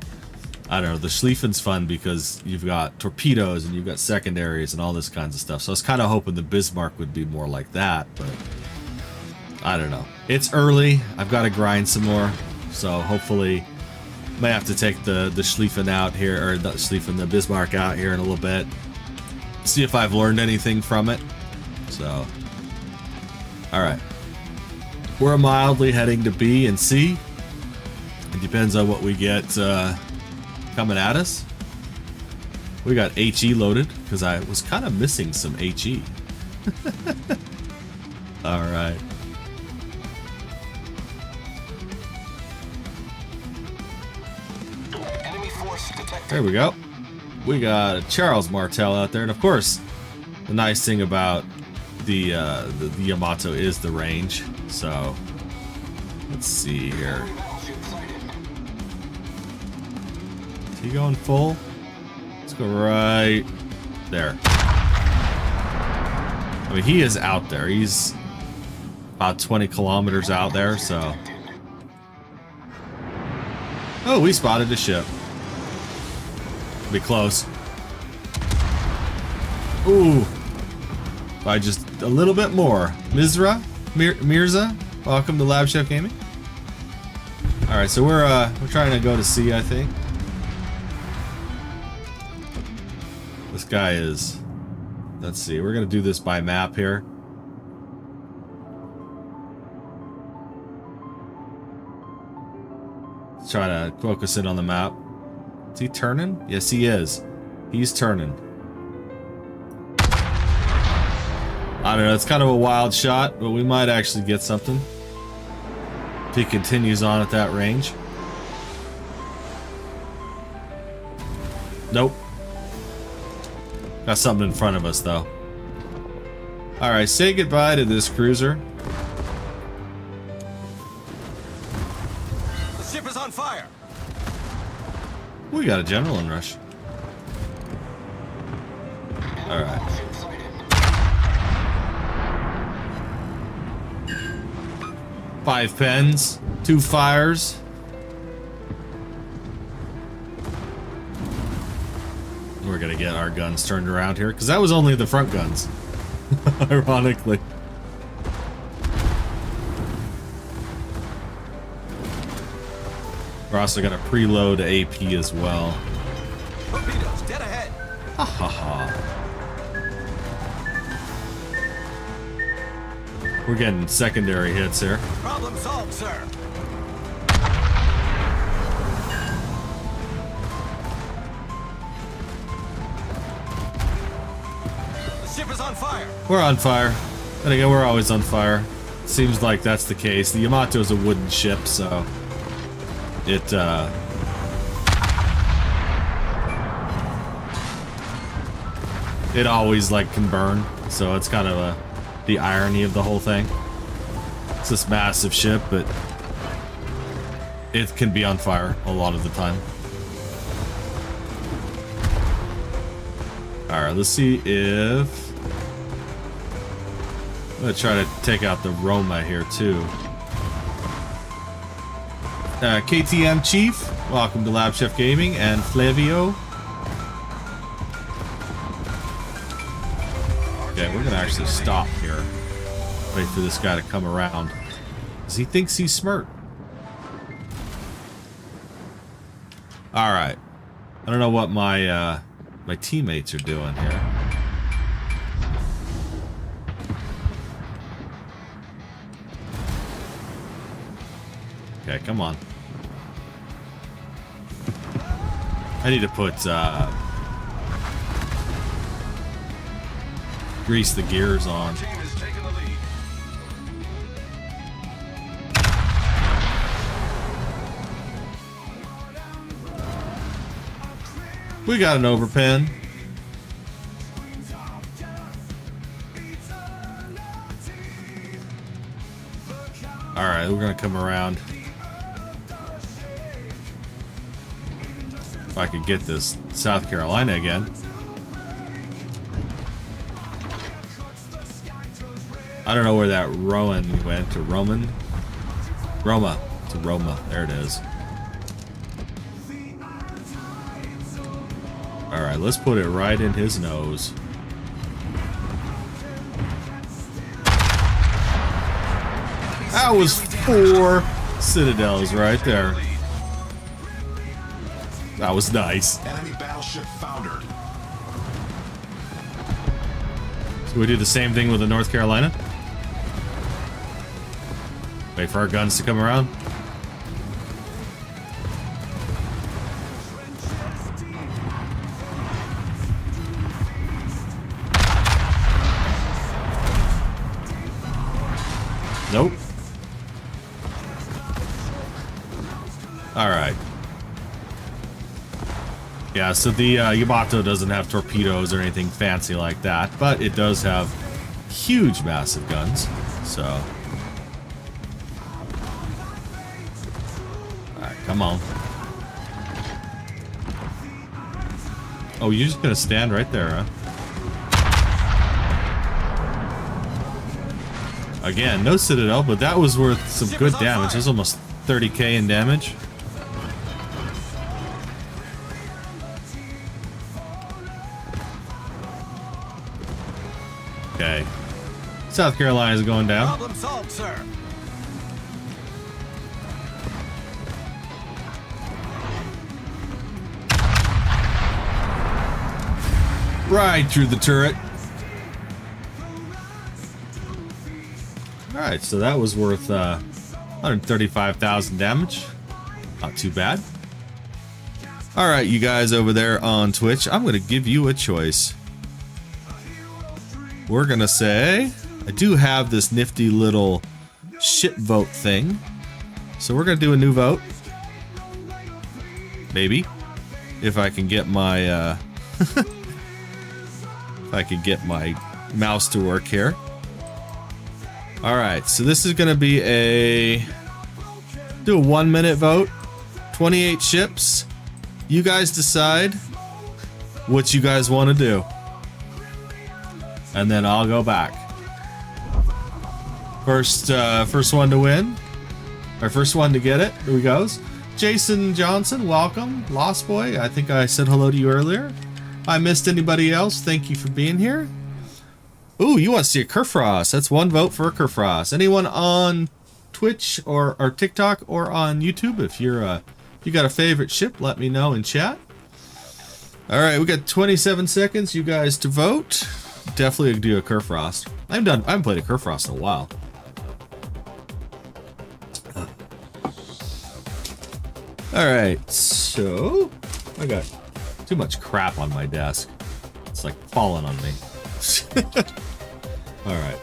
I don't know, the Schlieffen's fun because you've got torpedoes and you've got secondaries and all this kinds of stuff. So I was kind of hoping the Bismarck would be more like that, but I don't know. It's early. I've got to grind some more, so hopefully may have to take the Schlieffen out here, or the Schlieffen, the Bismarck out here in a little bit. See if I've learned anything from it. So, all right. We're mildly heading to B and C. It depends on what we get coming at us. We got HE loaded because I was kind of missing some HE. All right. Enemy force detected. There we go. We got a Charles Martel out there, and of course, the nice thing about the Yamato is the range. So let's see here. Battleship sighted. Is he going full? Let's go right there. I mean, he is out there. He's about 20 kilometers out there, so. Oh, we spotted a ship. Be close. Ooh. By just a little bit more. Mirza, welcome to LabChefGaming. All right, so we're trying to go to C, I think. This guy is. Let's see. We're gonna do this by map here. Let's try to focus in on the map. Is he turning? Yes, he is. He's turning. I don't know, it's kind of a wild shot, but we might actually get something if he continues on at that range. Nope. Got something in front of us, though. Alright, say goodbye to this cruiser. The ship is on fire. We got a general in rush. All right. Ship sighted. 5 pens, 2 fires. We're gonna get our guns turned around here because that was only the front guns, ironically. We're also gonna preload AP as well. Torpedoes dead ahead. Ha ha ha. We're getting secondary hits here. Problem solved, sir. The ship is on fire. We're on fire. And again, we're always on fire. Seems like that's the case. The Yamato is a wooden ship, so it always like can burn. So it's kind of the irony of the whole thing. It's this massive ship, but it can be on fire a lot of the time. Alright, let's see if... I'm gonna try to take out the Roma here too. KTM Chief, welcome to LabChefGaming, and Flavio. Okay, we're gonna actually stop here. Wait for this guy to come around. Because he thinks he's smart. Alright. I don't know what my my teammates are doing here. Okay, come on. I need to put grease the gears on. Team is taking the lead. We got an overpen. Alright, we're gonna come around. If I could get this South Carolina again. I don't know where that Rowan went. To Roman? Roma. To Roma. There it is. Alright, let's put it right in his nose. That was 4 citadels right there. That was nice. Enemy battleship foundered. So we do the same thing with the North Carolina? Wait for our guns to come around. Nope. Alright. Yeah, so the Yamato doesn't have torpedoes or anything fancy like that, but it does have huge, massive guns, so... Alright, come on. Oh, you're just gonna stand right there, huh? Again, no citadel, but that was worth some good damage. It was almost 30k in damage. Okay. South Carolina's going down. Problem solved, sir. Right through the turret. Alright, so that was worth 135,000 damage. Not too bad. Alright, you guys over there on Twitch, I'm going to give you a choice. We're going to say, I do have this nifty little ship vote thing. So we're going to do a new vote. Maybe. If I can get my, if I can get my mouse to work here. Alright, so this is going to be do a 1-minute vote. 28 ships. You guys decide what you guys want to do. and then I'll go back. First one to win. Our first one to get it. Here we goes. Jason Johnson, welcome. Lost Boy, I think I said hello to you earlier. I missed anybody else. Thank you for being here. Ooh, you want to see a Kerfrost. That's 1 vote for a Kerfrost. Anyone on Twitch or TikTok or on YouTube? If you're you got a favorite ship, let me know in chat. All right, we got 27 seconds, you guys, to vote. Definitely do a Kerfrost. I haven't played a Kerfrost in a while. All right, so I got too much crap on my desk. It's like falling on me. All right.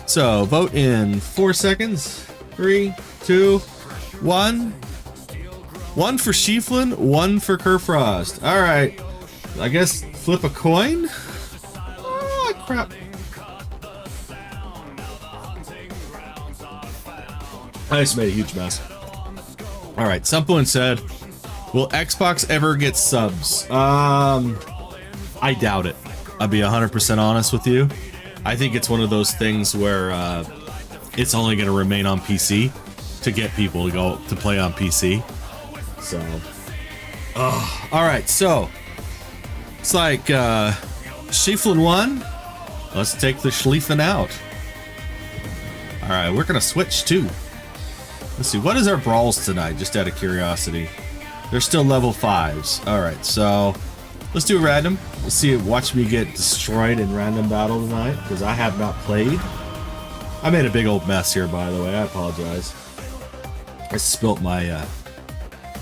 So vote in 4 seconds. 3, 2, 1. 1 for Schlieffen, 1 for Kerfrost. All right. I guess flip a coin. Oh crap! I just made a huge mess. All right. Someone said, "Will Xbox ever get subs?" I doubt it. I'll be 100% honest with you. I think it's one of those things where it's only going to remain on PC to get people to go to play on PC. So, all right. So it's like Schlieffen won. Let's take the Schlieffen out. All right, we're gonna switch too. Let's see. What is our brawls tonight? Just out of curiosity. They're still level 5s. All right, so let's do a random. Let's see. Watch me get destroyed in random battle tonight because I have not played. I made a big old mess here, by the way. I apologize. I spilt my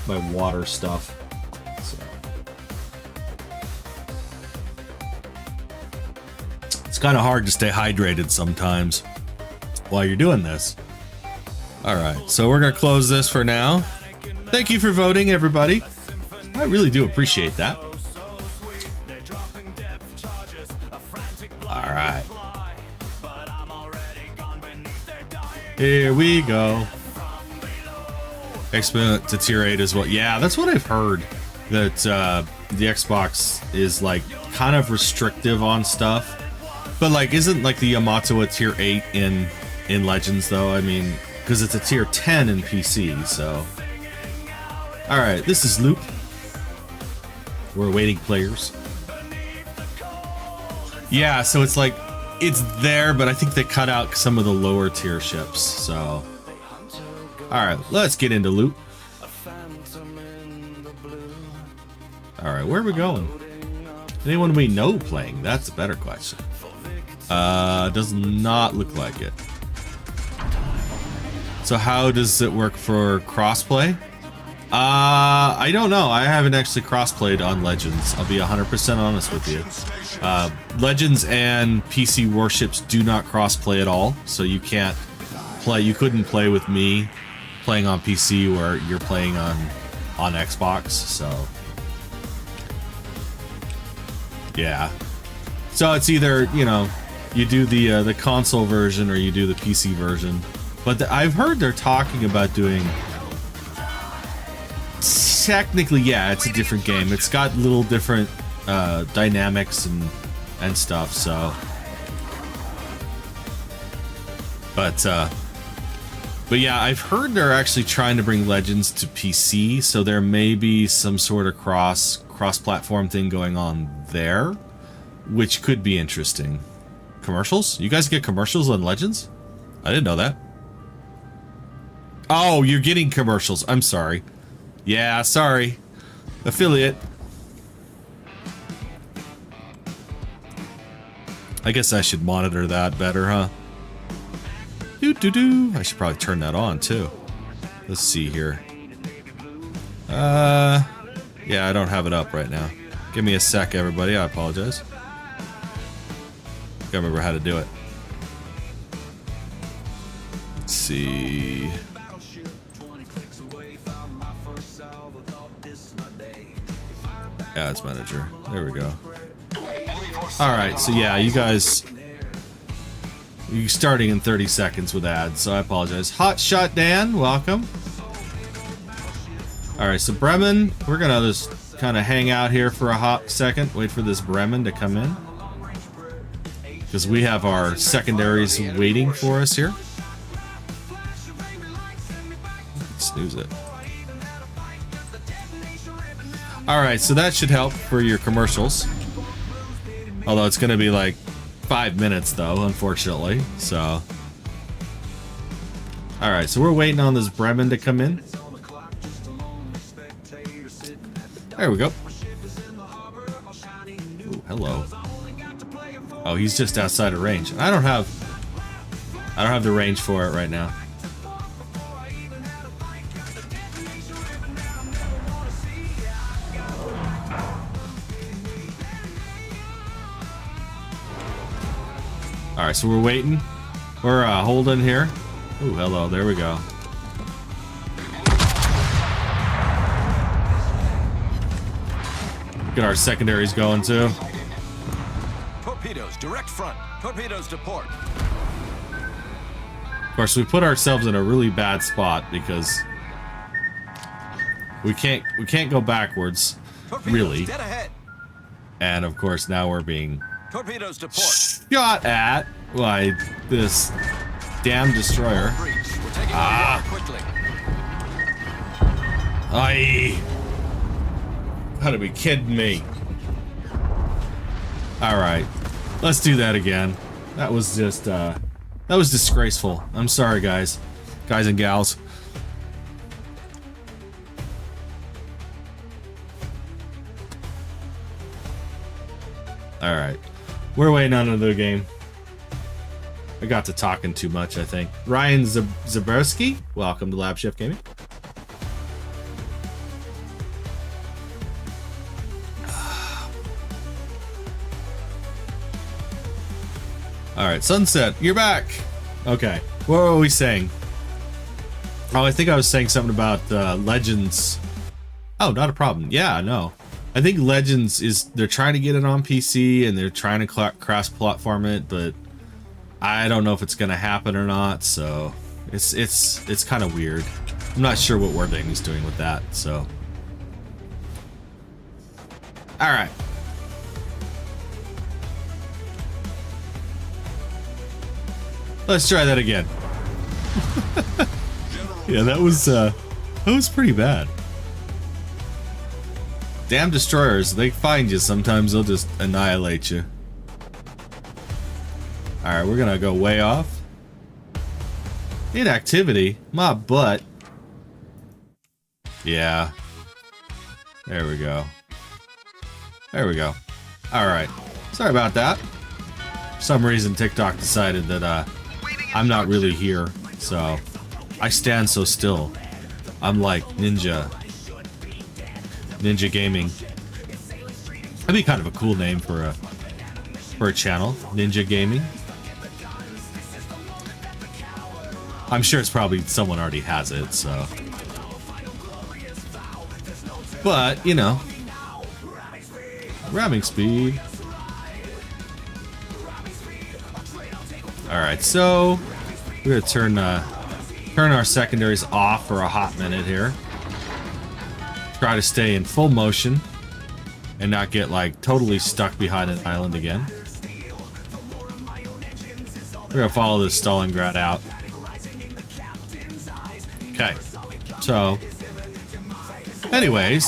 my water stuff. So. It's kind of hard to stay hydrated sometimes while you're doing this. All right, so we're gonna close this for now. Thank you for voting, everybody. I really do appreciate that. All right. Here we go. Exponent to tier 8 as well. Yeah, that's what I've heard. That the Xbox is like kind of restrictive on stuff. But like, isn't like the Yamato a tier 8 in Legends though? I mean, because it's a tier 10 in PC, so. All right, this is Loop. We're awaiting players. Yeah, so it's like, it's there, but I think they cut out some of the lower tier ships, so. All right, let's get into loot. All right, where are we going? Anyone we know playing? That's a better question. Does not look like it. So how does it work for crossplay? I don't know. I haven't actually crossplayed on Legends. I'll be 100% honest with you. Legends and PC Warships do not crossplay at all, so you can't play. You couldn't play with me playing on PC where you're playing on Xbox. So yeah. So it's either, you know, you do the console version or you do the PC version. But I've heard they're talking about doing. Technically, yeah, it's a different game. It's got little different dynamics and stuff. So, but yeah, I've heard they're actually trying to bring Legends to PC. So there may be some sort of cross-platform thing going on there, which could be interesting. Commercials? You guys get commercials on Legends? I didn't know that. Oh, you're getting commercials. I'm sorry. Yeah, sorry. Affiliate. I guess I should monitor that better, huh? I should probably turn that on, too. Let's see here. Yeah, I don't have it up right now. Give me a sec, everybody. I apologize. Gotta remember how to do it. Let's see. Ads manager. There we go. Alright, so yeah, you guys. You're starting in 30 seconds with ads, so I apologize. Hot Shot Dan, welcome. Alright, so Bremen, we're gonna just kind of hang out here for a hot second. Wait for this Bremen to come in. because we have our secondaries waiting for us here. Snooze it. Alright, so that should help for your commercials. Although it's going to be like 5 minutes though, unfortunately. So, alright, so we're waiting on this Bremen to come in. There we go. Ooh, hello. Oh, he's just outside of range. I don't have the range for it right now. Alright, so we're waiting. We're holding here. Ooh, hello, there we go. Get our secondaries going too. Torpedoes, direct front. Torpedoes to port. Of course, we put ourselves in a really bad spot because we can't go backwards, Torpedoes, really. dead ahead. And of course, now we're being Torpedoes to port. shot at by this damn destroyer. Breach. We're taking over quickly. Aye. Gotta be kidding me. Alright. Let's do that again. That was just, that was disgraceful. I'm sorry, guys. Guys and gals. Alright. We're waiting on another game. I got to talking too much, I think. Ryan Zaberski, welcome to LabChefGaming. Alright, Sunset, you're back! Okay, what were we saying? Oh, I think I was saying something about Legends. Oh, not a problem. Yeah, no. I think Legends is, they're trying to get it on PC and they're trying to cross-platform it, but I don't know if it's gonna happen or not, so it's kind of weird. I'm not sure what Wording is doing with that, so. Alright. Let's try that again. Yeah, that was pretty bad. Damn destroyers, they find you sometimes, they'll just annihilate you. Alright, we're gonna go way off. Inactivity? My butt. Yeah. There we go. There we go. Alright. Sorry about that. For some reason TikTok decided that I'm not really here, so I stand so still. I'm like Ninja Gaming. That'd be kind of a cool name for a channel, Ninja Gaming. I'm sure it's probably someone already has it, so. But, you know. Ramming speed. Alright, so we're gonna turn our secondaries off for a hot minute here. Try to stay in full motion and not get like totally stuck behind an island again. We're gonna follow this Stalingrad out. Okay, so anyways,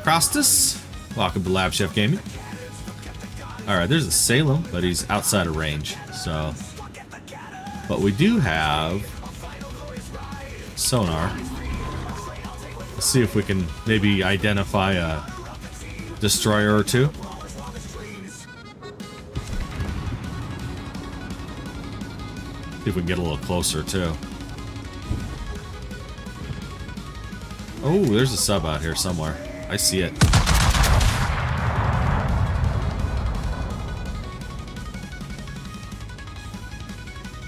Crostus, welcome to LabChefGaming. Alright, there's a Salem, but he's outside of range, so. But we do have sonar. Let's see if we can maybe identify a destroyer or two. See if we can get a little closer too. Oh, there's a sub out here somewhere. I see it.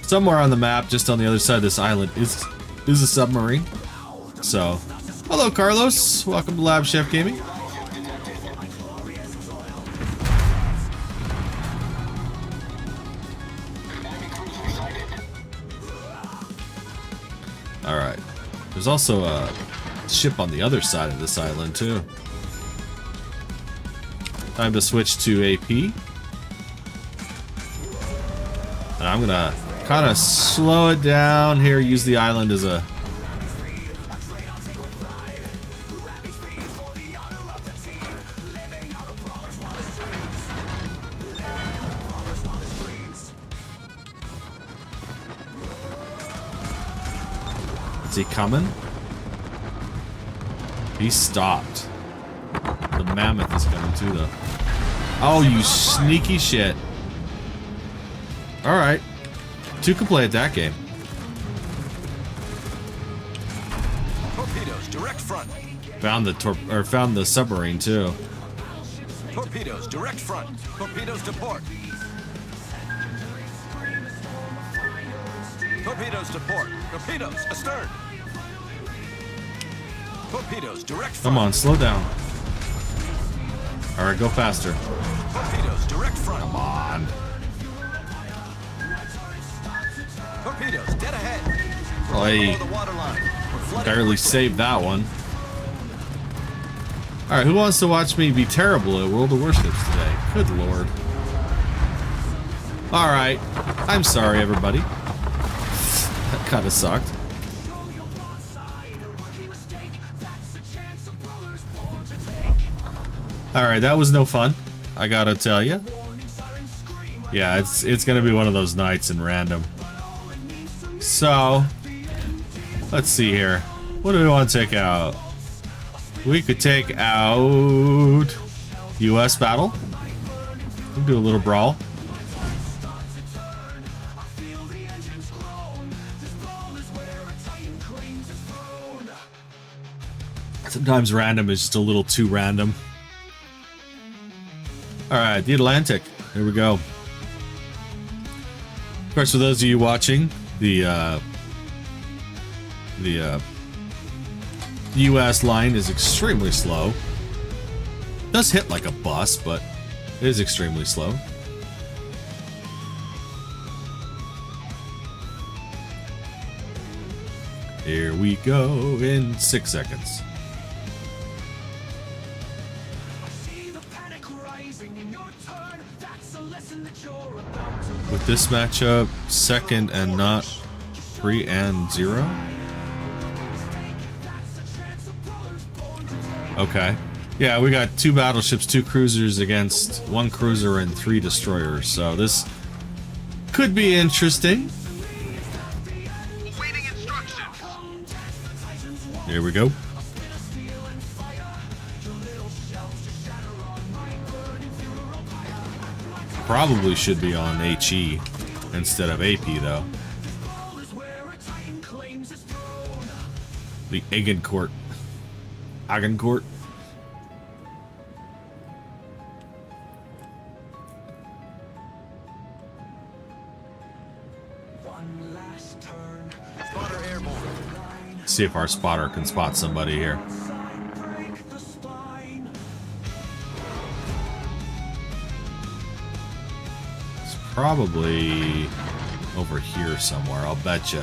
Somewhere on the map, just on the other side of this island, is a submarine. So, hello Carlos, welcome to LabChefGaming. Alright. There's also a ship on the other side of this island too. Time to switch to AP. And I'm gonna kind of slow it down here, use the island as a... Is he coming? He stopped. The mammoth is coming too, though. Oh, you sneaky shit. Alright. Two can play at that game. Torpedoes, direct front. Found the submarine too. Torpedoes, direct front. Torpedoes to port. Torpedoes to port. Torpedoes astern. Torpedoes, direct front. Come on, slow down. Alright, go faster. Torpedoes, direct front. Come on. Torpedoes, dead ahead. Oy. Below the waterline. We're flooding Barely quickly. saved that one. Alright, who wants to watch me be terrible at World of Warships today? Good lord. Alright. I'm sorry, everybody. That kind of sucked. Alright, that was no fun. I gotta tell you. Yeah, it's gonna be one of those nights in random. So, let's see here. What do we want to take out? We could take out US battle. We'll do a little brawl. Sometimes random is just a little too random. Alright, the Atlantic. Here we go. Of course, for those of you watching, the US line is extremely slow. Does hit like a bus, but it is extremely slow. Here we go in 6 seconds. With this matchup, second and not 3-0. Okay. Yeah, we got 2 battleships, 2 cruisers against 1 cruiser and 3 destroyers. So this could be interesting. Here we go. Probably should be on HE instead of AP though. The Agincourt. Agincourt. Spotter airborne. See if our spotter can spot somebody here. It's probably over here somewhere, I'll bet you.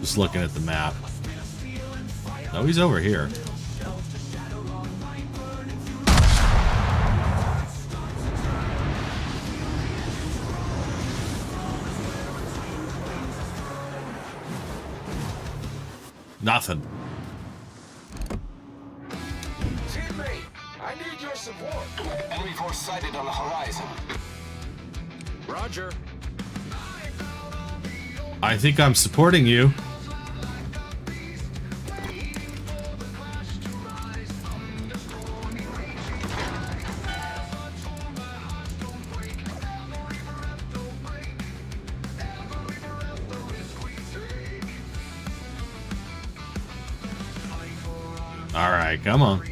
Just looking at the map. No, he's over here. Nothing. Teammate, I need your support. Enemy force sighted on the horizon. Roger. I think I'm supporting you. All right, come on.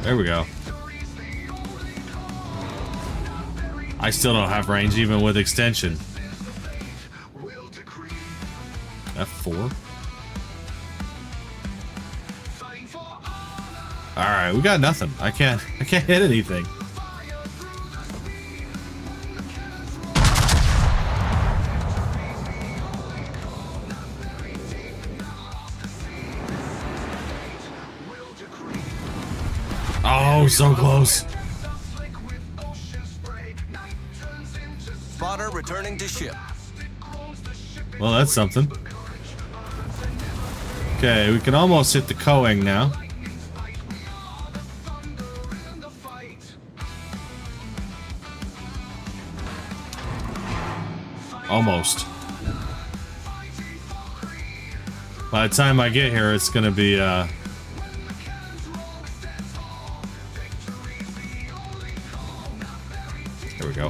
There we go. I still don't have range even with extension. F4. All right, we got nothing. I can't hit anything. Oh, so close. Spotter returning to ship. Well, that's something. Okay, we can almost hit the Coing now. Almost. By the time I get here, it's gonna be, There we go.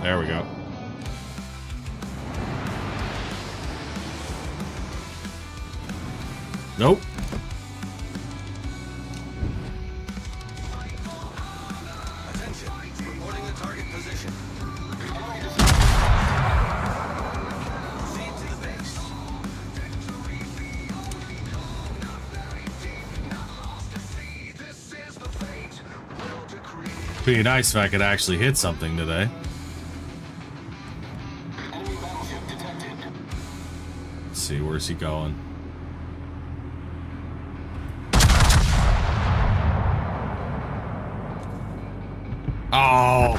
There we go. Nope. Attention. Reporting the target position. Proceed to the base. Be nice if I could actually hit something today. Let's see, where's he going? Oh!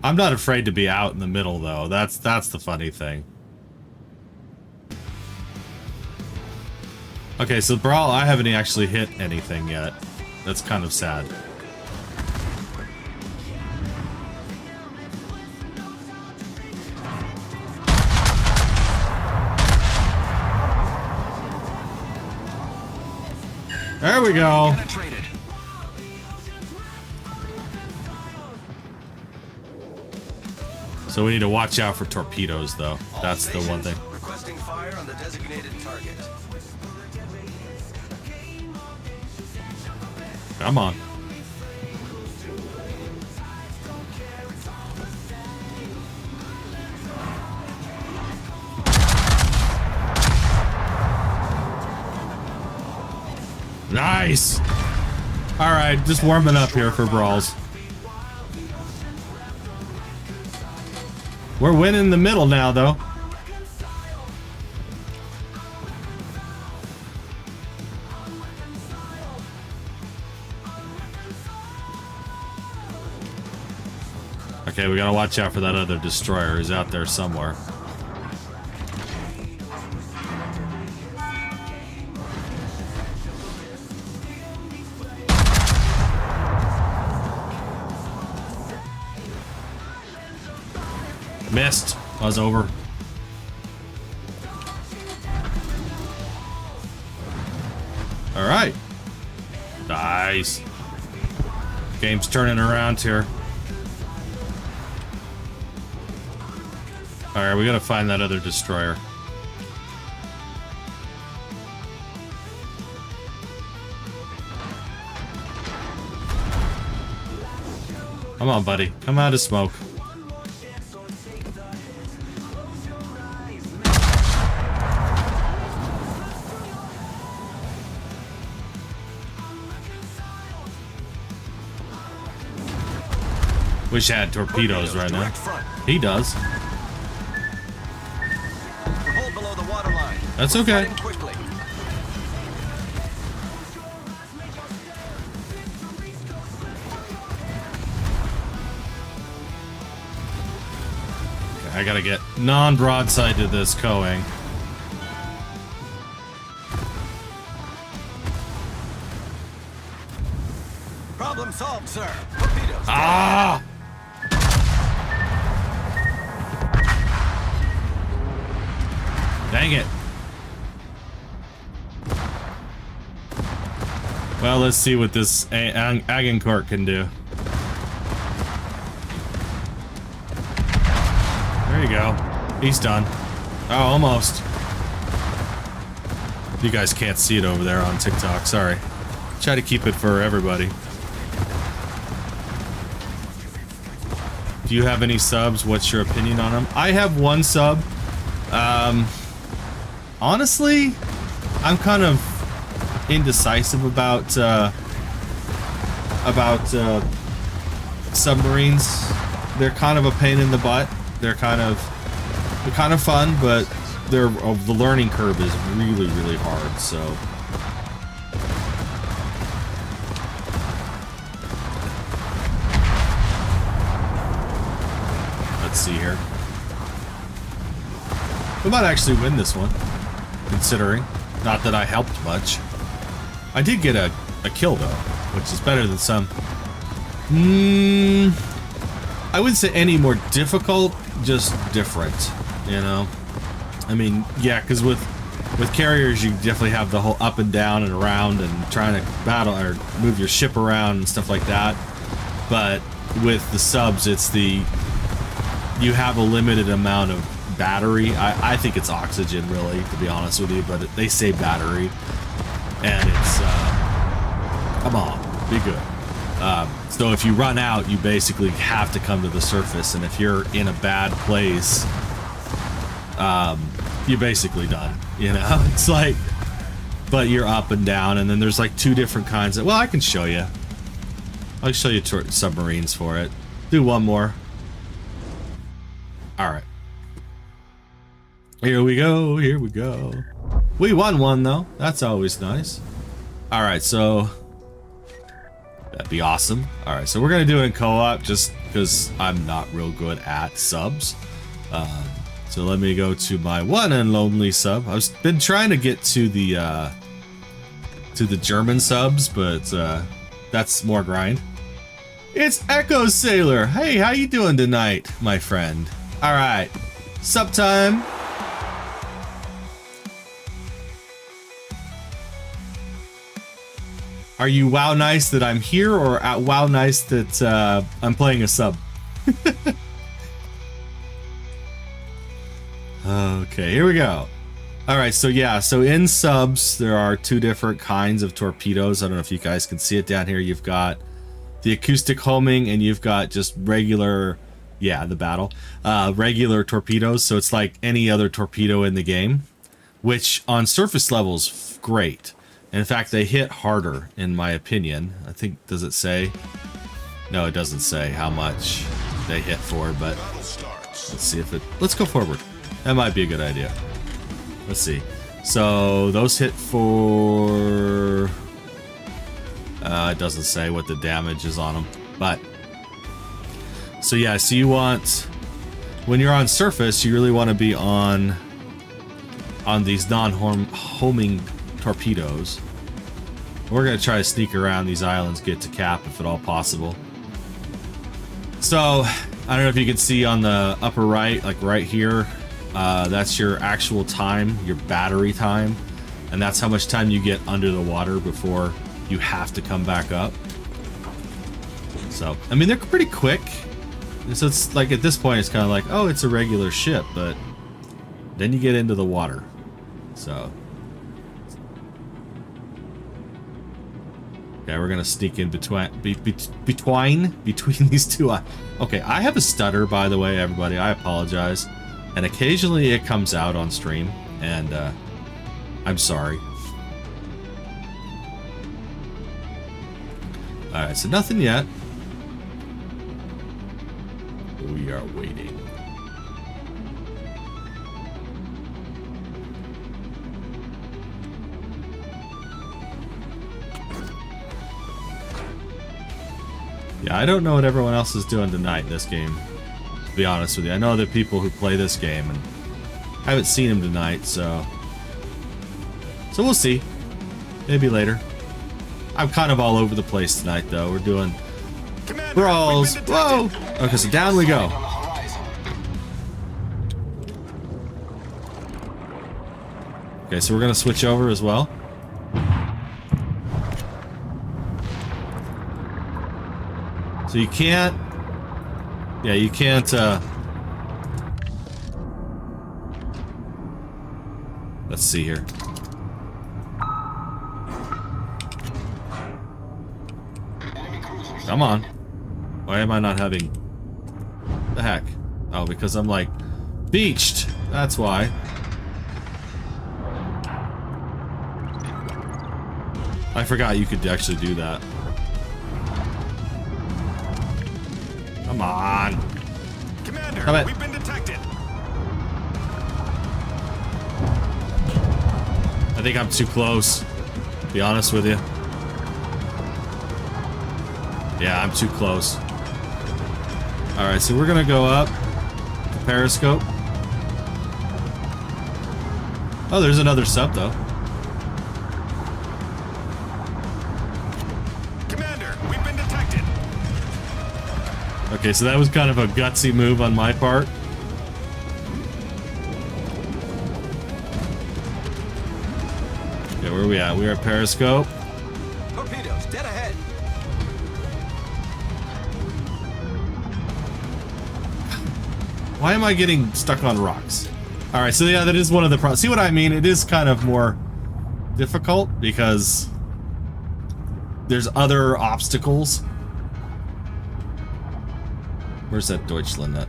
I'm not afraid to be out in the middle, though. That's the funny thing. Okay, so Brawl, I haven't actually hit anything yet. That's kind of sad. There we go. Penetrated. So we need to watch out for torpedoes, though. That's the one thing. Requesting fire on the designated target. Come on. Nice! Alright, just warming up here for Brawls. We're winning the middle now, though. Okay, we gotta watch out for that other destroyer. He's out there somewhere. Missed. Buzz over. Alright. Nice. Game's turning around here. Alright, we gotta find that other destroyer. Come on, buddy. Come out of smoke. Wish I had torpedoes right now. He does. Hold below the waterline. That's okay. Fighting quickly. Okay, I gotta get non-broadside to this Coing. Problem solved, sir. Torpedoes. Ah! Dang it. Well, let's see what this Agincourt can do. There you go. He's done. Oh, almost. You guys can't see it over there on TikTok. Sorry. Try to keep it for everybody. Do you have any subs? What's your opinion on them? I have one sub. Honestly, I'm kind of indecisive about about submarines. They're kind of a pain in the butt. They're kind of fun, but the learning curve is really, really hard. So let's see here. We might actually win this one, considering. Not that I helped much. I did get a kill though, which is better than some. I wouldn't say any more difficult, just different, you know? I mean, yeah, because with carriers, you definitely have the whole up and down and around and trying to battle or move your ship around and stuff like that. But with the subs, it's you have a limited amount of battery. I think it's oxygen, really, to be honest with you, but they say battery. And it's, come on, be good. So if you run out, you basically have to come to the surface, and if you're in a bad place, you're basically done, you know? It's like, but you're up and down, and then there's like two different kinds of, well, I can show you. I'll show you submarines for it. Do one more. All right. Here we go, here we go. We won one, though. That's always nice. All right, so that'd be awesome. All right, so we're gonna do it in co-op just because I'm not real good at subs. So let me go to my one and lonely sub. I've been trying to get to the German subs, but that's more grind. It's Echo Sailor. Hey, how you doing tonight, my friend? All right, sub time. Are you wow nice that I'm here, or at wow nice that I'm playing a sub? Okay, here we go. All right, so yeah, so in subs, there are two different kinds of torpedoes. I don't know if you guys can see it down here. You've got the acoustic homing, and you've got just regular, yeah, the battle, regular torpedoes. So it's like any other torpedo in the game, which on surface levels, great. And in fact, they hit harder, in my opinion. I think, does it say? No, it doesn't say how much they hit for, but let's see if it, let's go forward. That might be a good idea. Let's see. So those hit for, it doesn't say what the damage is on them, but so yeah, so you want, when you're on surface, you really want to be on these non-homing torpedoes. We're gonna try to sneak around these islands, get to cap if at all possible. So I don't know if you can see on the upper right, like right here, that's your actual time, your battery time, and that's how much time you get under the water before you have to come back up. So I mean, they're pretty quick. So it's like at this point it's kind of like, oh, it's a regular ship, but then you get into the water. So okay, we're gonna sneak in between these two. Okay, I have a stutter, by the way, everybody. I apologize, and occasionally it comes out on stream, and I'm sorry. All right, so nothing yet. We are waiting. Yeah, I don't know what everyone else is doing tonight in this game, to be honest with you. I know there are people who play this game, and I haven't seen them tonight, so we'll see. Maybe later. I'm kind of all over the place tonight, though. We're doing Brawls. Whoa! Okay, so down we go. Okay, so we're gonna switch over as well. So you can't, yeah, you can't, let's see here. Come on. Why am I not having, the heck? Oh, because I'm like, beached. That's why. I forgot you could actually do that. Come on. Commander, Come in. we've been detected. I think I'm too close, to be honest with you. Yeah, I'm too close. Alright, so we're gonna go up to Periscope. Oh, there's another sub though. Commander, we've been detected. Okay, so that was kind of a gutsy move on my part. Okay, where are we at? We are at Periscope. Torpedoes, dead ahead. Why am I getting stuck on rocks? Alright, so yeah, that is one of the problems. See what I mean? It is kind of more difficult because there's other obstacles. Where's that Deutschland at?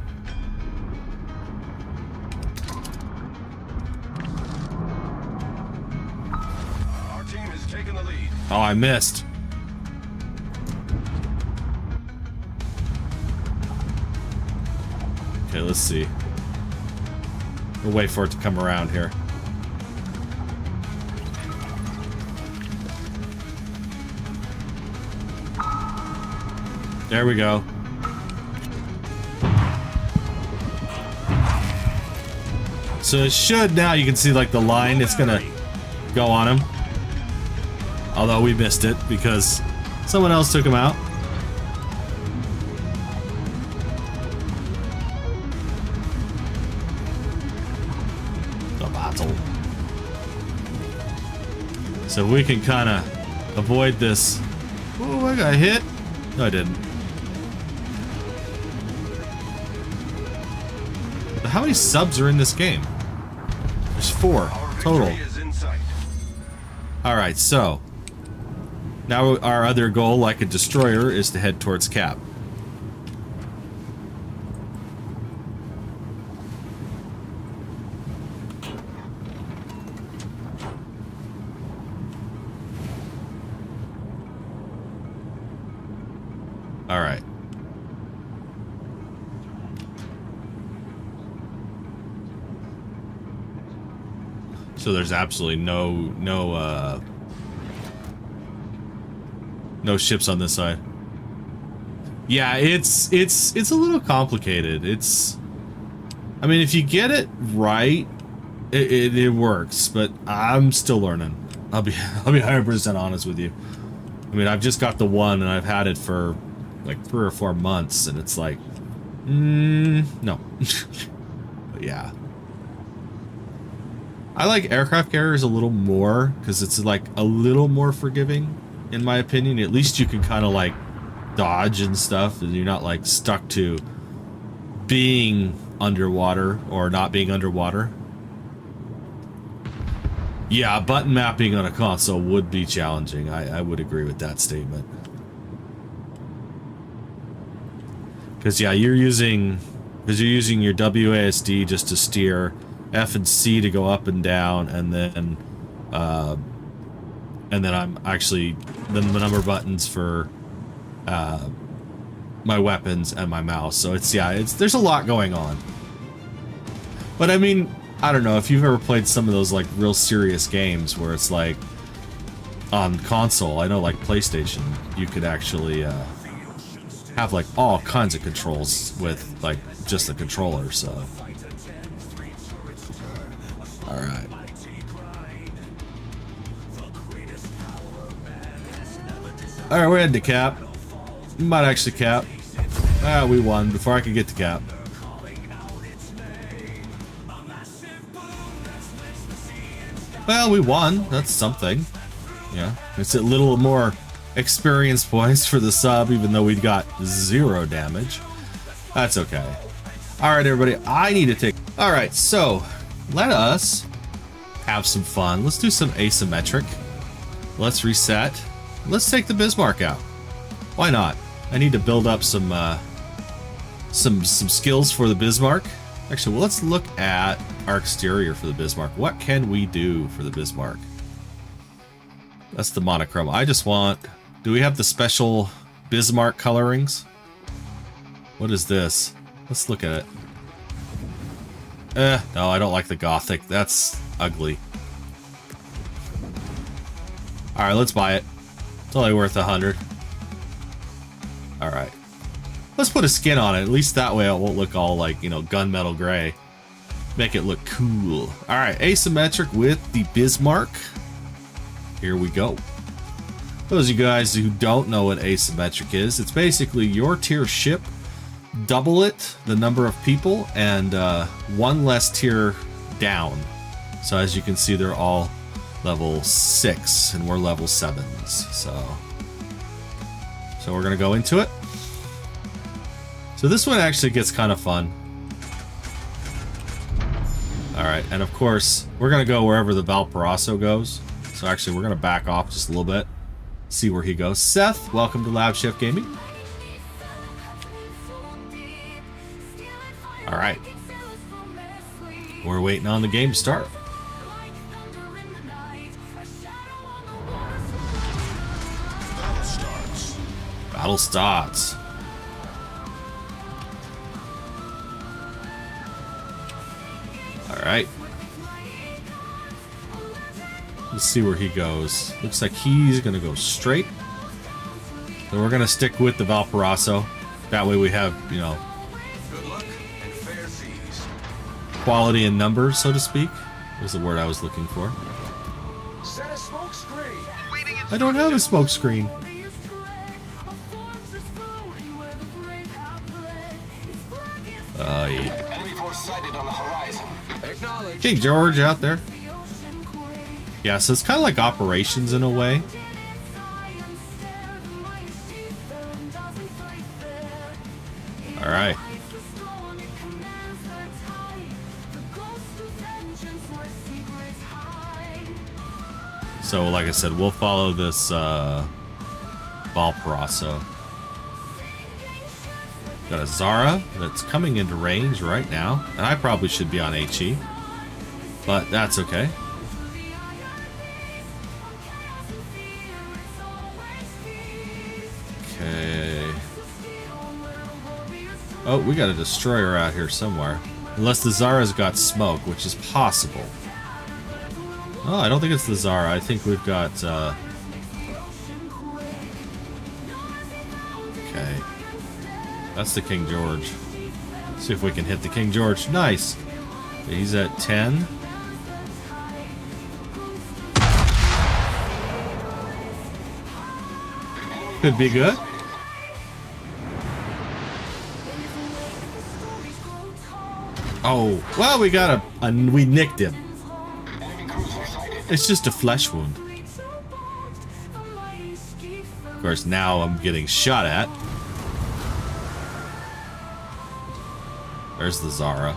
Our team has taken the lead. Oh, I missed. Okay, let's see. We'll wait for it to come around here. There we go. So it should now, you can see like the line, it's gonna go on him. Although we missed it because someone else took him out. The battle. So we can kind of avoid this. Oh, I got hit. No, I didn't. How many subs are in this game? There's 4 Our total. victory is in sight. Alright, so now our other goal, like a destroyer, is to head towards Cap. Alright. So there's absolutely no ships on this side. Yeah, it's a little complicated. I mean, if you get it right, it works, but I'm still learning. I'll be 100% honest with you. I mean, I've just got the one and I've had it for like 3 or 4 months and it's like no. But yeah. I like aircraft carriers a little more because it's like a little more forgiving, in my opinion. At least you can kind of like dodge and stuff, and you're not like stuck to being underwater or not being underwater. Yeah, button mapping on a console would be challenging. I would agree with that statement. Because yeah, you're using your WASD just to steer, F and C to go up and down, and then I'm actually the number buttons for my weapons and my mouse. So there's a lot going on. But I mean, I don't know if you've ever played some of those like real serious games where it's like on console. I know like PlayStation, you could actually have like all kinds of controls with like just the controller. So. Alright. Alright, we're heading to Cap. We might actually Cap. Ah, we won before I could get to Cap. Well, we won. That's something. Yeah. It's a little more experience points for the sub, even though we got 0 damage. That's okay. Alright, everybody. I need to take... Alright, so... let us have some fun. Let's do some asymmetric. Let's reset. Let's take the Bismarck out. Why not? I need to build up some skills for the Bismarck. Actually, well, let's look at our exterior for the Bismarck. What can we do for the Bismarck? That's the monochrome. I just want... do we have the special Bismarck colorings? What is this? Let's look at it. No, I don't like the Gothic. That's ugly. Alright, let's buy it. It's only worth 100. Alright. Let's put a skin on it. At least that way it won't look all like, you know, gunmetal gray. Make it look cool. Alright, asymmetric with the Bismarck. Here we go. Those of you guys who don't know what asymmetric is, it's basically your tier ship, double it, the number of people, and one less tier down. So as you can see, they're all level 6, and we're level 7s. So we're gonna go into it. So this one actually gets kind of fun. Alright, and of course, we're gonna go wherever the Barroso goes. So actually, we're gonna back off just a little bit. See where he goes. Seth, welcome to LabChefGaming. Alright. We're waiting on the game to start. Battle starts. Alright. Let's see where he goes. Looks like he's gonna go straight. Then we're gonna stick with the Barroso. That way we have, you know, Good luck and fair seas. quality in numbers, so to speak. Was the word I was looking for. Set a smoke screen. I don't have a smoke screen. Yeah. Enemy force sighted on the horizon. Acknowledge. King George out there. Yeah, so it's kind of like operations in a way. Alright. So, like I said, we'll follow this Barroso. Got a Zara that's coming into range right now. And I probably should be on HE. But that's okay. Okay. Oh, we got a destroyer out here somewhere. Unless the Zara's got smoke, which is possible. Oh, I don't think it's the Zara. I think we've got, okay. That's the King George. See if we can hit the King George. Nice. He's at 10. Could be good. Oh, well, we got we nicked him. It's just a flesh wound. Of course, now I'm getting shot at. There's the Zara.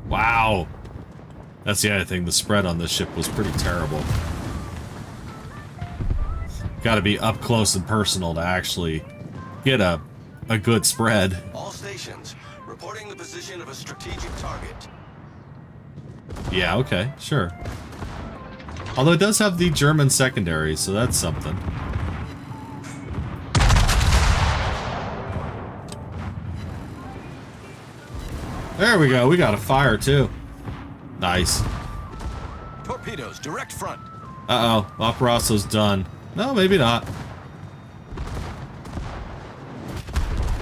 Wow. That's the other thing. The spread on this ship was pretty terrible. Got to be up close and personal to actually get a good spread. All stations reporting the position of a strategic target. Yeah, okay, sure. Although it does have the German secondary, so that's something. There we go. We got a fire too. Nice. Torpedoes direct front. Uh-oh. Barroso's done. No, maybe not.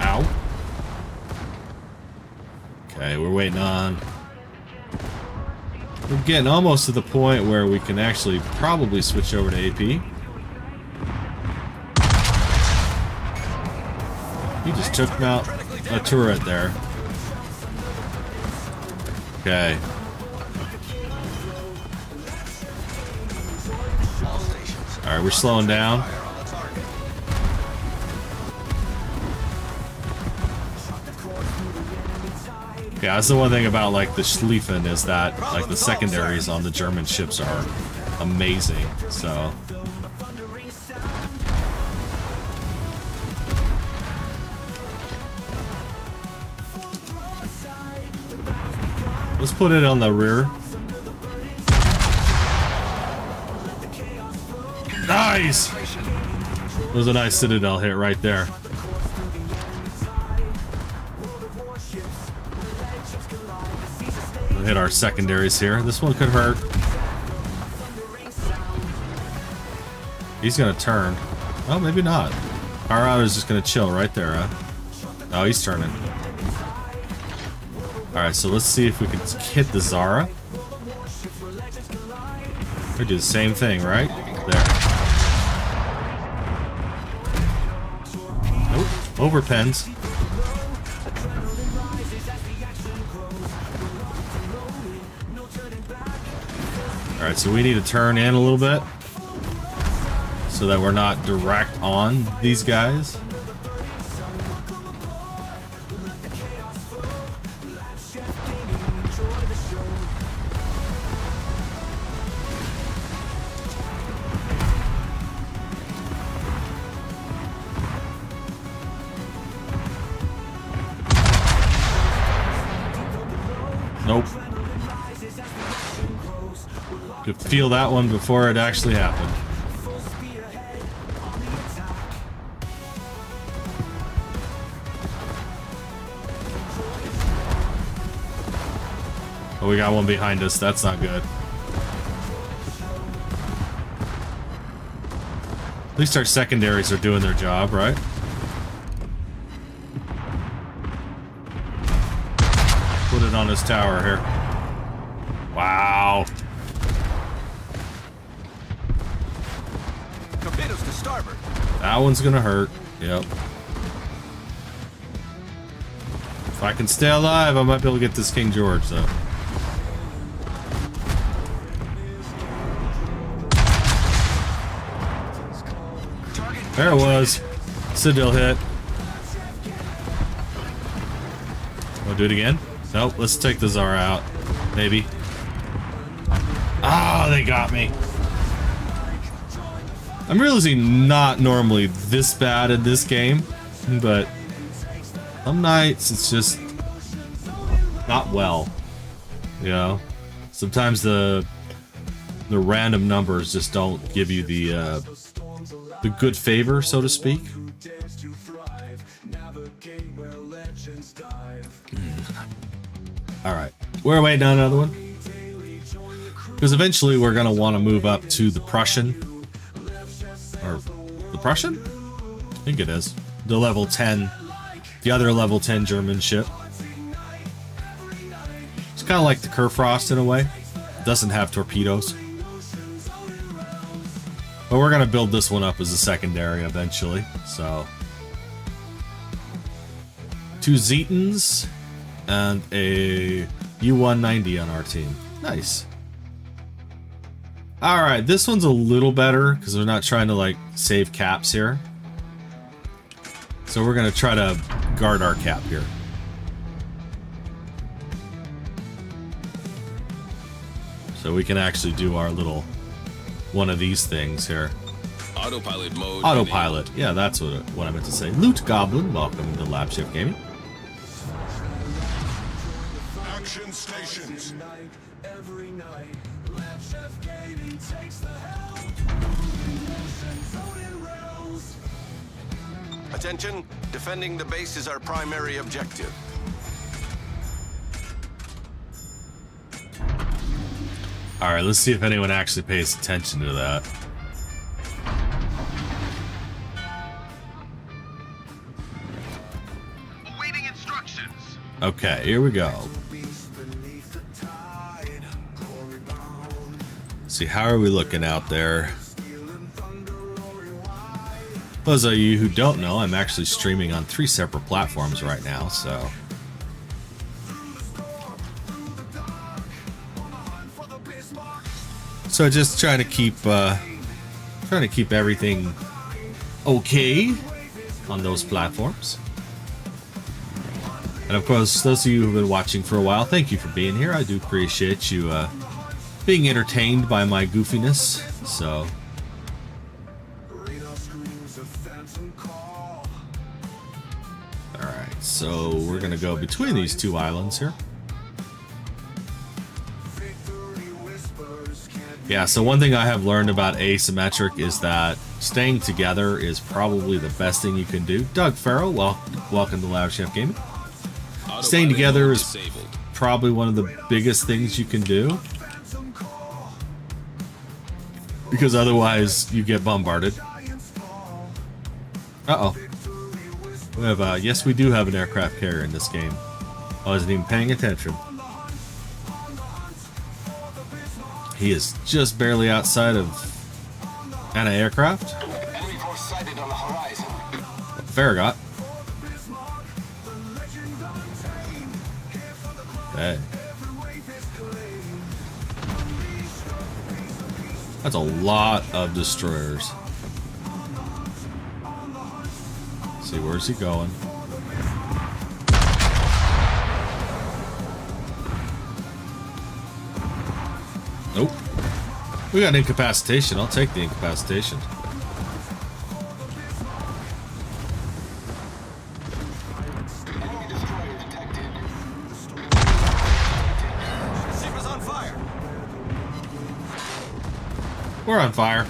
Ow. Okay, we're waiting on... We're getting almost to the point where we can actually probably switch over to AP. He just took out a turret there. Okay. Alright, we're slowing down. Yeah, that's the one thing about like the Schlieffen is that like the secondaries on the German ships are amazing. So Let's put it on the rear. Nice! That was a nice citadel hit right there. We'll hit our secondaries here. This one could hurt. He's gonna turn. Oh, maybe not. Our is just gonna chill right there, huh? Oh, he's turning. Alright, so let's see if we can hit the Zara. We do the same thing, right? There. Nope. Overpens. Alright, so we need to turn in a little bit so that we're not direct on these guys. Nope. Could feel that one before it actually happened. Oh, we got one behind us. That's not good. At least our secondaries are doing their job, right? Put it on his tower here. Wow. Torpedoes to starboard. That one's gonna hurt. Yep. If I can stay alive, I might be able to get this King George, though. There it was. Citadel hit. We'll do it again. Nope, let's take the Zara out. Maybe. Ah, they got me. I'm realizing not normally this bad in this game, but some nights it's just not well. You know? Sometimes the random numbers just don't give you the good favor, so to speak. Alright, we're waiting on another one. Because eventually we're going to want to move up to the Prussian. Or the Prussian? I think it is. The level 10. The other level 10 German ship. It's kind of like the Kurfürst in a way. It doesn't have torpedoes. But we're going to build this one up as a secondary eventually. So 2 Zetans and a U-190 on our team. Nice. Alright, this one's a little better because we're not trying to like save caps here. So we're going to try to guard our cap here. So we can actually do our little one of these things here. Autopilot mode. Autopilot. Yeah, that's what I meant to say. Loot Goblin, welcome to LabChefGaming. Action stations. Every night, LabChefGaming takes the helm. Attention, defending the base is our primary objective. Alright, let's see if anyone actually pays attention to that. Awaiting instructions. Okay, here we go. See, how are we looking out there? Those of you who don't know, I'm actually streaming on 3 separate platforms right now, so... So just trying to keep everything okay on those platforms. And of course, those of you who've been watching for a while, thank you for being here. I do appreciate you being entertained by my goofiness. So, all right. So we're gonna go between these 2 islands here. Yeah, so one thing I have learned about asymmetric is that staying together is probably the best thing you can do. Doug Farrell, welcome to LabChefGaming. Staying together is probably one of the biggest things you can do, because otherwise you get bombarded. Uh-oh. We have, yes, we do have an aircraft carrier in this game. I wasn't even paying attention. He is just barely outside of anti-aircraft. Enemy force sighted on the horizon. Farragut. Hey. That's a lot of destroyers. Let's see, where's he going? Nope. We got incapacitation. I'll take the incapacitation. Enemy destroyer detected. Ship is on fire. We're on fire.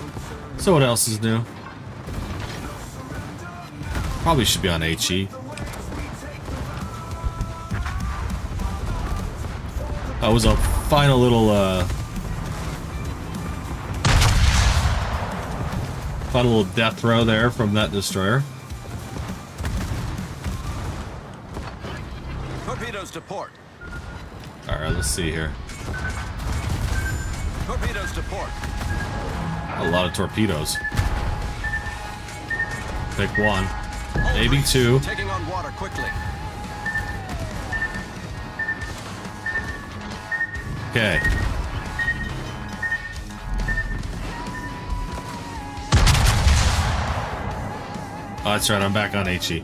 So what else is new? Probably should be on HE. That was a final little death throw there from that destroyer. Torpedoes to port. Alright, let's see here. Torpedoes to port. A lot of torpedoes. Pick one. Maybe two. Taking on water quickly. Okay. Oh, that's right, I'm back on HE.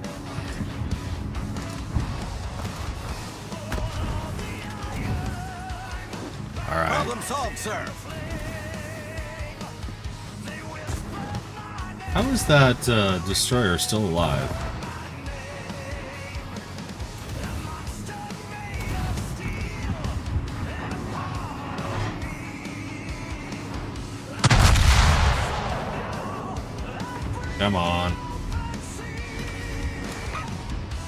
Alright. Problem solved, sir. How is that destroyer still alive? Come on.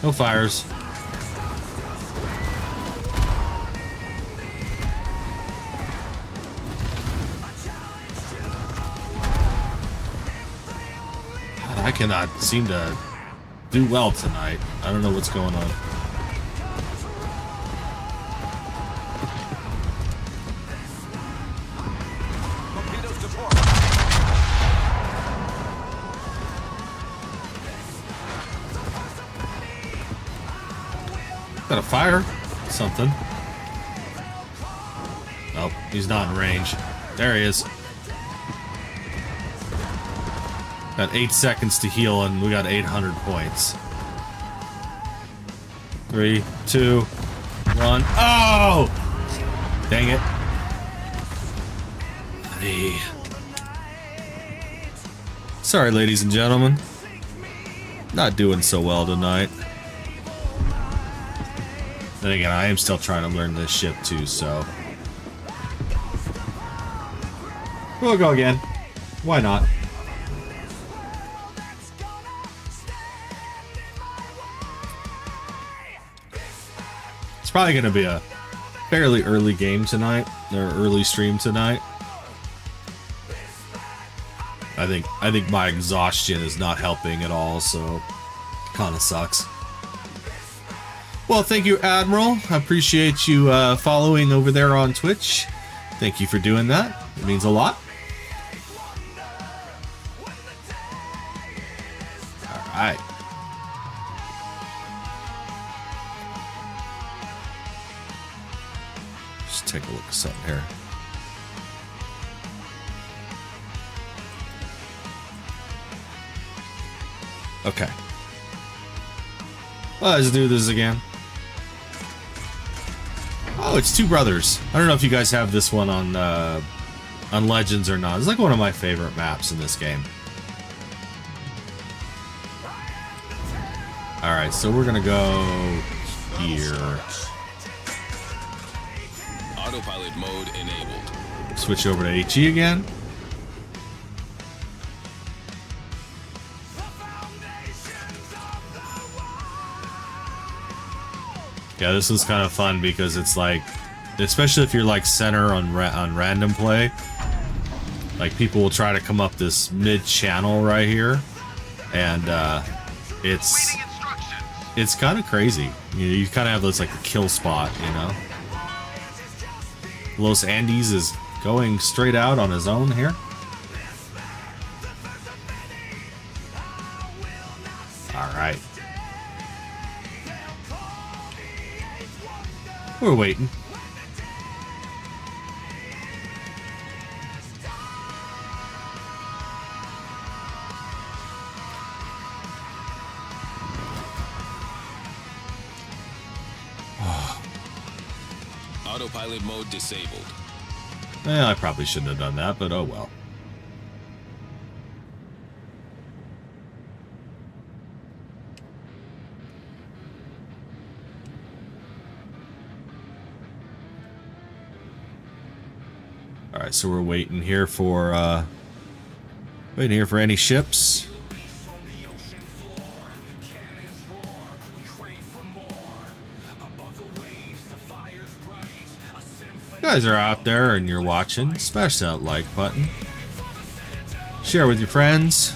No fires. God, I cannot seem to do well tonight. I don't know what's going on. Torpedoes to port. Got a fire? Something. Oh, he's not in range. There he is. Got 8 seconds to heal and we got 800 points. 3, 2, 1. Oh! Dang it. Hey. Sorry, ladies and gentlemen. Not doing so well tonight. Then again, I am still trying to learn this ship too, so... We'll go again. Why not? It's probably going to be a fairly early game tonight, or early stream tonight. I think my exhaustion is not helping at all, so kind of sucks. Well, thank you, Admiral. I appreciate you following over there on Twitch. Thank you for doing that. It means a lot. All right. Just take a look at something here. Okay. Well, let's do this again. Oh, it's Two Brothers. I don't know if you guys have this one on Legends or not. It's like one of my favorite maps in this game. Alright, so we're gonna go here. Autopilot mode enabled. Switch over to HE again. Yeah, this was kind of fun because it's like, especially if you're like center on random play, like people will try to come up this mid channel right here, and it's kind of crazy. You kind of have this like a kill spot, you know. Los Andes is going straight out on his own here. All right. We're waiting. Autopilot mode disabled. Well, I probably shouldn't have done that, but oh well. Alright, so we're waiting here for any ships. You guys are out there and you're watching, smash that like button. Share with your friends.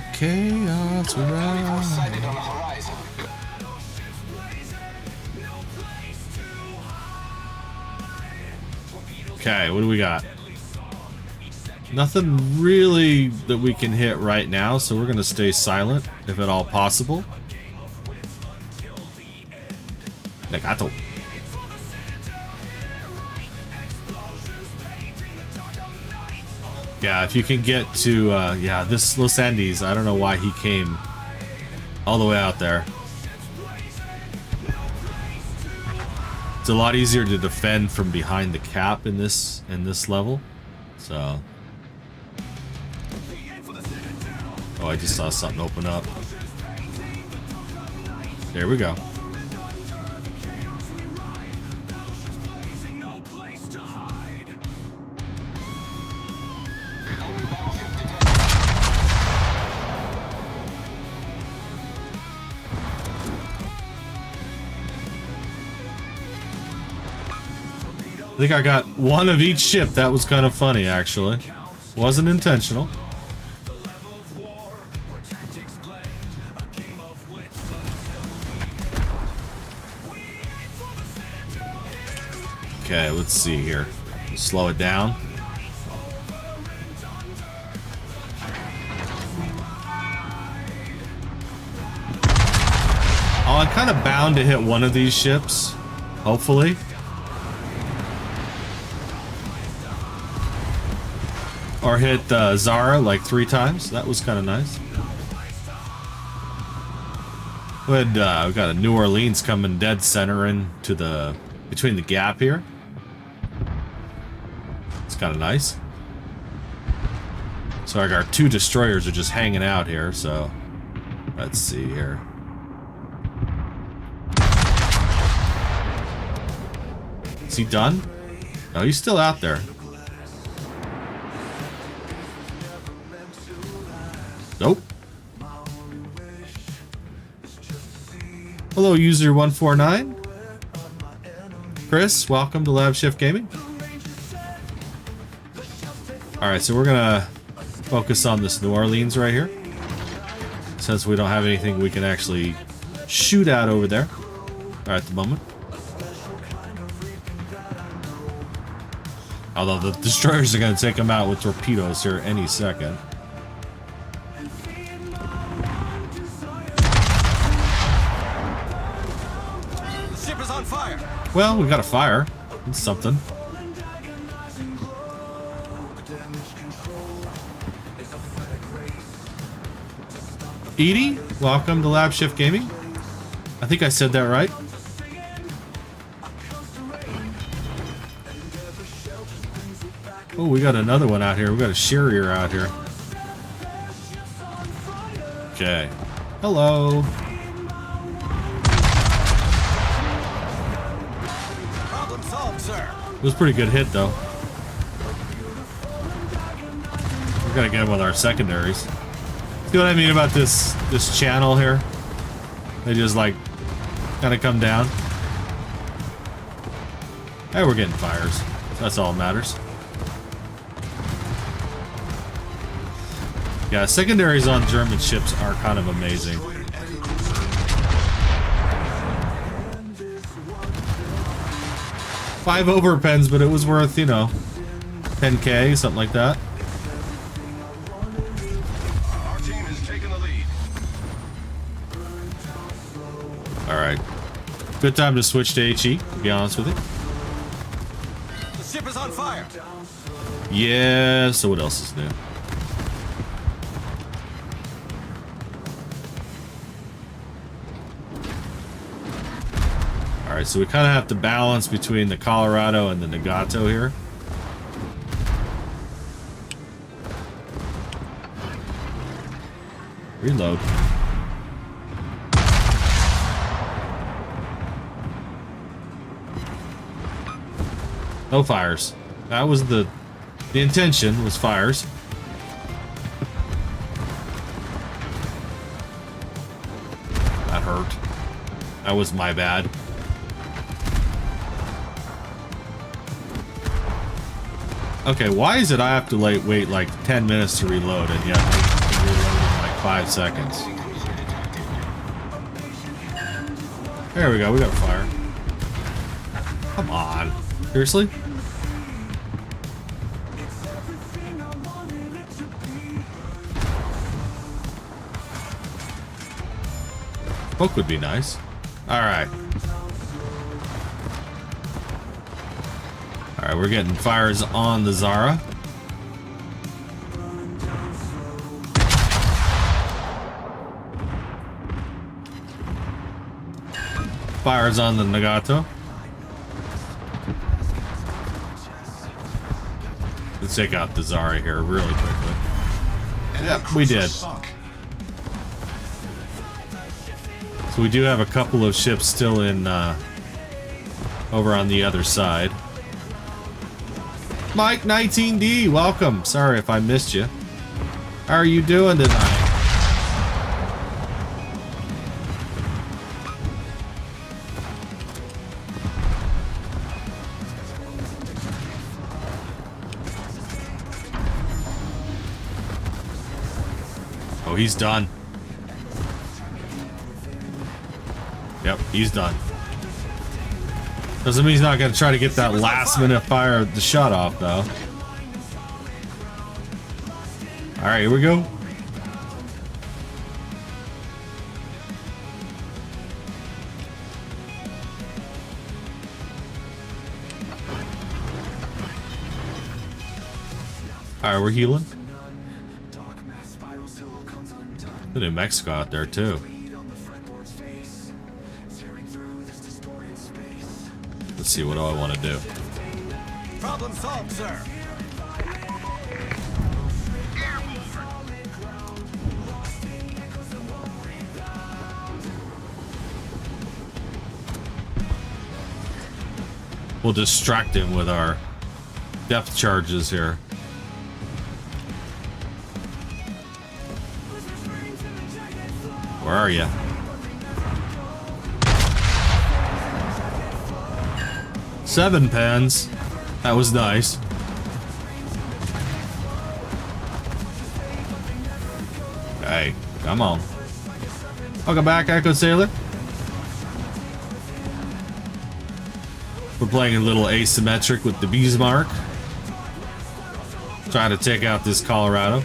Okay, odds are right. Okay, what do we got? Nothing really that we can hit right now, so we're going to stay silent if at all possible. Negato. Yeah, if you can get to, yeah, this Los Andes, I don't know why he came all the way out there. It's a lot easier to defend from behind the cap in this level. So, oh, I just saw something open up. There we go. I think I got one of each ship. That was kind of funny, actually. Wasn't intentional. Okay, let's see here. Slow it down. Oh, I'm kind of bound to hit one of these ships. Hopefully. Or hit Zara like 3 times. That was kind of nice. We've got a New Orleans coming dead center into the between the gap here. It's kind of nice. So like our 2 destroyers are just hanging out here. So let's see here. Is he done? No, he's still out there. Nope. Hello, user 149. Chris, welcome to LabChefGaming. Alright, so we're gonna focus on this New Orleans right here. Since we don't have anything we can actually shoot at over there. At the moment. Although the destroyers are gonna take them out with torpedoes here any second. Well, we got a fire. That's something. Edie, welcome to LabChefGaming. I think I said that right. Oh, we got another one out here. We got a Sherrier out here. Okay. Hello. sir. It was a pretty good hit, though. We're gonna get him with our secondaries. See what I mean about this channel here? They just like kind of come down. Hey, we're getting fires. That's all that matters. Yeah, secondaries on German ships are kind of amazing. 5 overpens, but it was worth, you know, 10K, something like that. Our team has taken the lead. Alright. Good time to switch to HE, to be honest with you. The ship is on fire. Yeah, so what else is new? Alright, so we kind of have to balance between the Colorado and the Nagato here. Reload. No fires. That was the intention, was fires. That hurt. That was my bad. Okay, why is it I have to wait like 10 minutes to reload and yet I can reload in like 5 seconds? There we go, we got fire. Come on. Seriously? Poke would be nice. Alright. Alright, we're getting fires on the Zara. Fires on the Nagato. Let's take out the Zara here really quickly. Yep, we did. So we do have a couple of ships still in over on the other side. Mike 19D, welcome. Sorry if I missed you. How are you doing tonight? Oh, he's done. Yep, he's done. Doesn't mean he's not going to try to get that last minute fire the shot off, though. Alright, here we go. Alright, we're healing. The New Mexico out there, too. Let's see, what do I want to do? Problem solved, sir. We'll distract him with our depth charges here. Where are you? Seven pens. That was nice. Hey, come on. Welcome back, Echo Sailor. We're playing a little asymmetric with the Bismarck. Trying to take out this Colorado.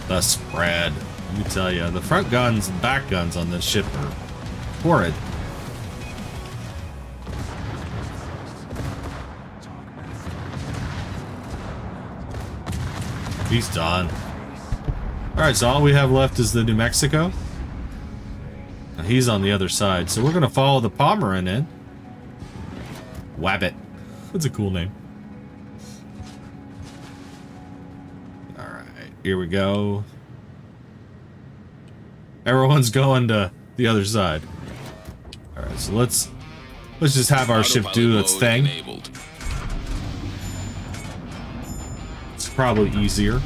The spread. Let me tell you, the front guns and back guns on this ship are horrid. He's done. Alright, so all we have left is the New Mexico. Now he's on the other side, so we're going to follow the Pomeran in. Wabbit. That's a cool name. Alright, here we go. Everyone's going to the other side. All right, so let's just have our ship do its thing. Enabled. It's probably easier.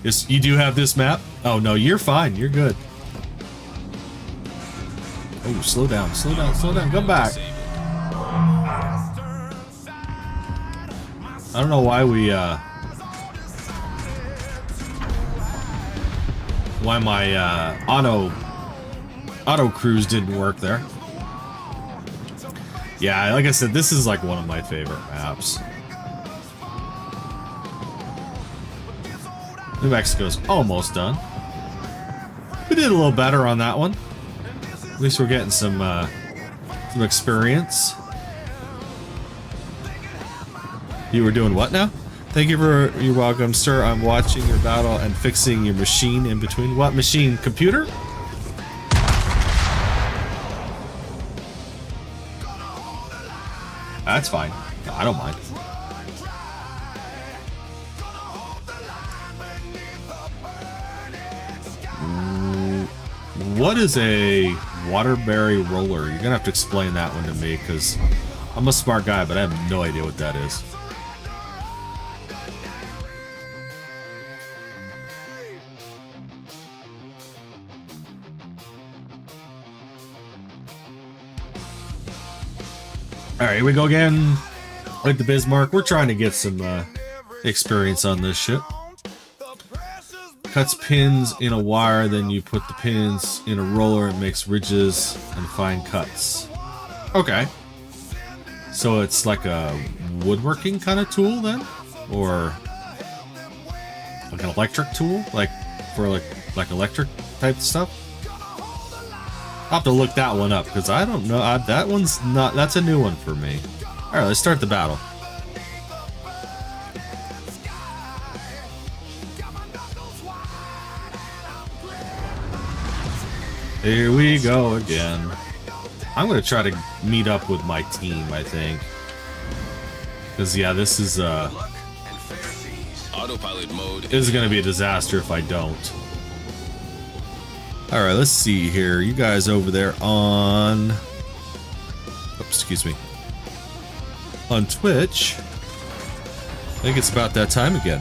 Yes, you do have this map? Oh no, you're fine. You're good. Oh, slow down, slow down, slow down. Come back. I don't know why why my auto cruise didn't work there. Yeah, like I said, this is like one of my favorite maps. New Mexico's almost done. We did a little better on that one. At least we're getting some experience. You were doing what now? Thank you for you're welcome, sir. I'm watching your battle and fixing your machine in between. What machine? Computer? That's fine. I don't mind. What is a Waterbury roller? You're gonna have to explain that one to me because I'm a smart guy, but I have no idea what that is. Alright, here we go again. Like the Bismarck, we're trying to get some experience on this ship. Cuts pins in a wire, then you put the pins in a roller, it makes ridges and fine cuts. Okay. So it's like a woodworking kind of tool then? Or like an electric tool? Like for like electric type stuff? I'll have to look that one up because I don't know. That one's not, that's a new one for me. Alright, let's start the battle. Here we go again. I'm gonna try to meet up with my team, I think. Because yeah, this is Autopilot mode. this is gonna be a disaster if I don't. Alright, let's see here. You guys over there on oops, excuse me. On Twitch. I think it's about that time again.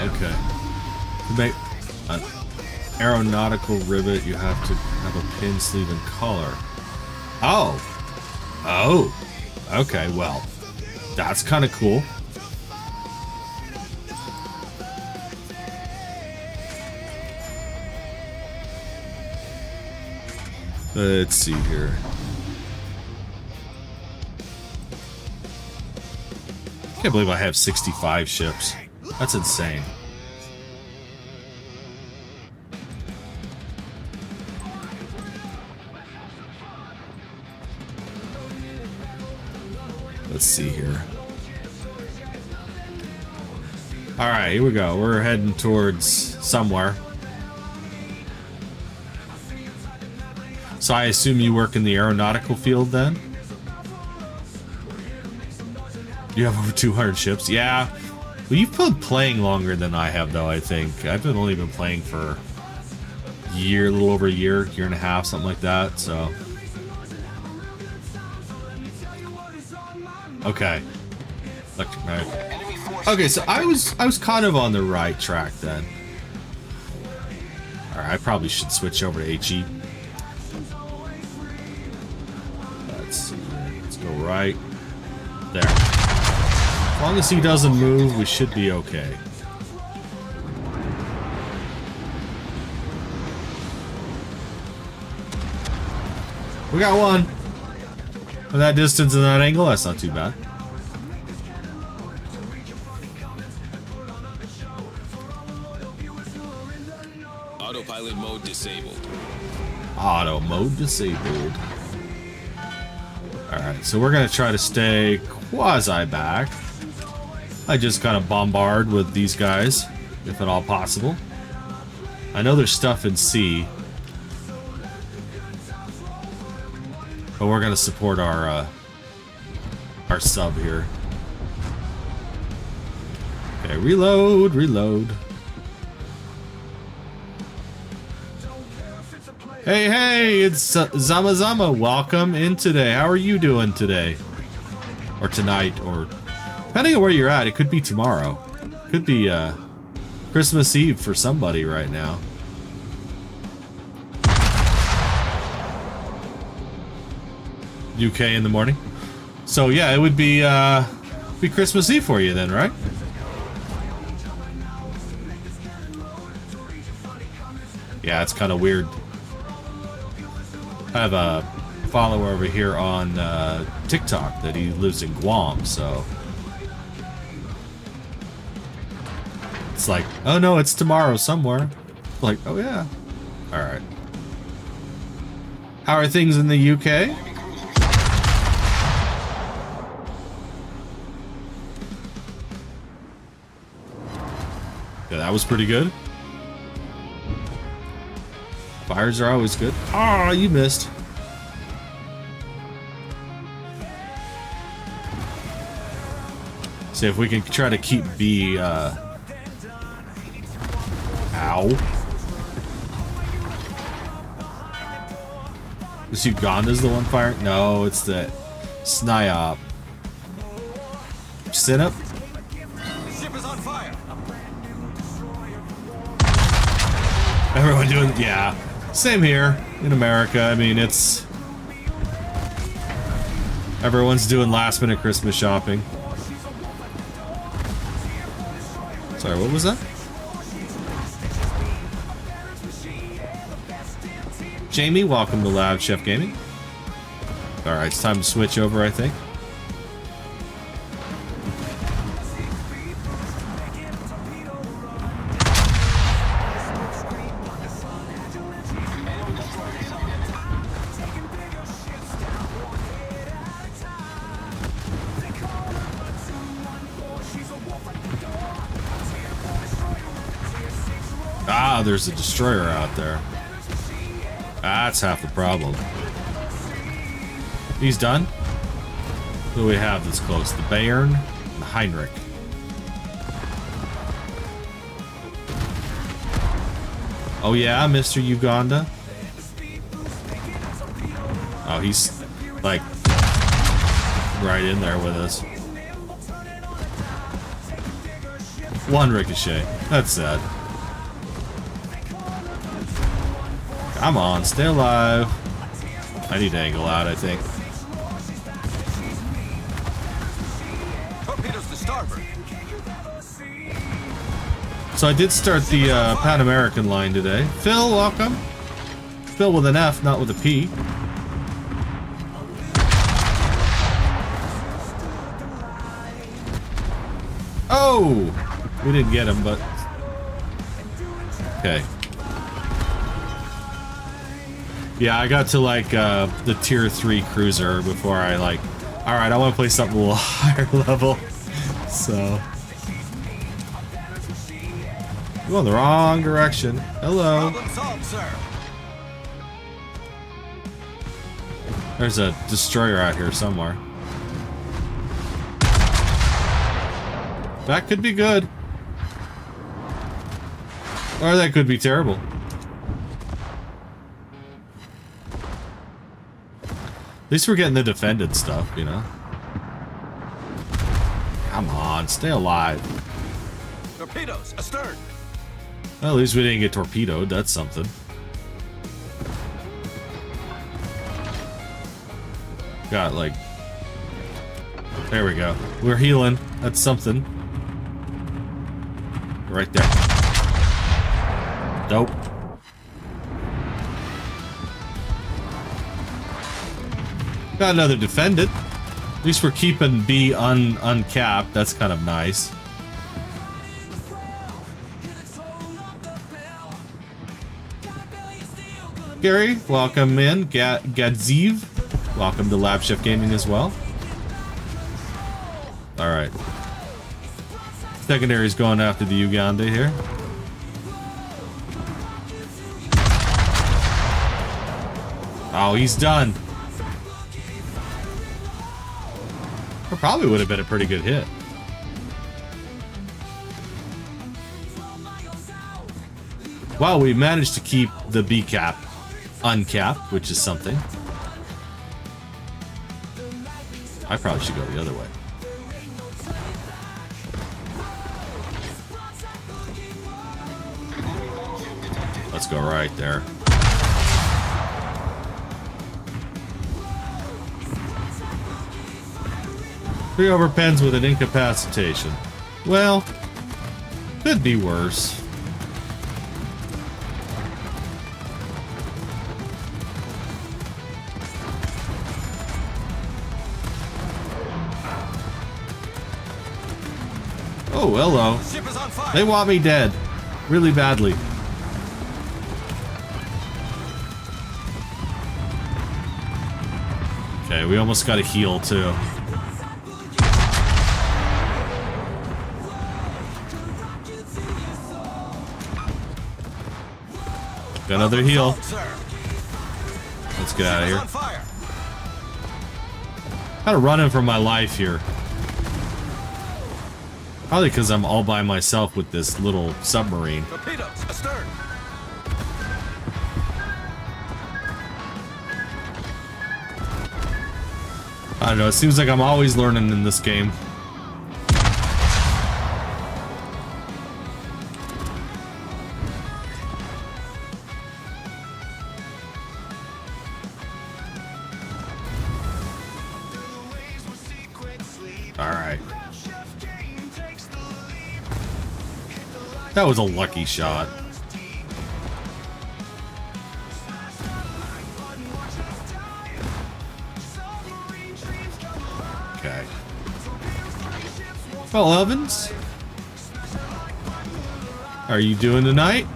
Okay. To make an aeronautical rivet, you have to have a pin sleeve and collar. Oh. Oh. Okay, well. That's kind of cool. Let's see here. Can't believe I have 65 ships. That's insane. Let's see here. All right, here we go. We're heading towards somewhere. So I assume you work in the aeronautical field then? You have over 200 ships? Yeah. Well, you've been playing longer than I have, though, I think. I've only been playing for a year, a little over a year and a half, something like that, so. Okay. Electric knife. Okay, so I was kind of on the right track then. Alright, I probably should switch over to HE. Let's see here. Let's go right there. As long as he doesn't move, we should be okay. We got one. With that distance and that angle, that's not too bad. Autopilot mode disabled. Auto mode disabled. Alright, so we're gonna try to stay quasi back. I just kind of bombard with these guys, if at all possible. I know there's stuff in C. But we're gonna support our sub here. Okay, reload, reload. Hey, hey, it's Zama Zama. Welcome in today. How are you doing today? Or tonight, or depending on where you're at, it could be tomorrow. Could be Christmas Eve for somebody right now. UK in the morning. So yeah, it would be Christmas Eve for you then, right? Yeah, it's kind of weird. I have a follower over here on TikTok that he lives in Guam, so it's like, oh no, it's tomorrow somewhere. Like, oh yeah. All right. How are things in the UK? Yeah, that was pretty good. Fires are always good. Ah, you missed. See if we can try to keep B, ow. Is Uganda's the one firing? No, it's the SNIOP. Sit up. Ship is on fire. Everyone doing, yeah. Same here in America. I mean, it's... everyone's doing last minute Christmas shopping. Sorry, what was that? Jamie, welcome to LabChefGaming. Alright, it's time to switch over, I think. Ah, there's a destroyer out there. That's half the problem. He's done. Who do we have that's close? The Bayern and the Heinrich. Oh yeah, Mr. Uganda. Oh, he's like right in there with us. One ricochet. That's sad. Come on, stay alive. I need to angle out, I think. Torpedoes to starboard. So I did start the Pan American line today. Phil, welcome. Phil with an F, not with a P. Oh! We didn't get him, but... okay. Yeah, I got to like the tier 3 cruiser before I like, alright, I want to play something a little higher level. So I'm going the wrong direction. Hello. Problem solved, sir. There's a destroyer out here somewhere. That could be good. Or that could be terrible. At least we're getting the defended stuff, you know? Come on, stay alive. Torpedoes astern. Well, at least we didn't get torpedoed, that's something. Got like... there we go. We're healing, that's something. Right there. Dope. Got another defended. At least we're keeping B uncapped. That's kind of nice. Gary, welcome in. Gadziv, welcome to LabChefGaming as well. All right. Secondary's going after the Uganda here. Oh, he's done. Probably would have been a pretty good hit. Well, we managed to keep the B cap uncapped, which is something. I probably should go the other way. Let's go right there. 3 over pens with an incapacitation. Well, could be worse. Oh, hello. Ship is on fire. They want me dead. Really badly. Okay, we almost got a heal, too. Got another heal. Let's get out of here. Kind of running for my life here. Probably because I'm all by myself with this little submarine. Torpedoes astern. I don't know, it seems like I'm always learning in this game. Alright. That was a lucky shot. Okay. Well, Evans, how are you doing tonight?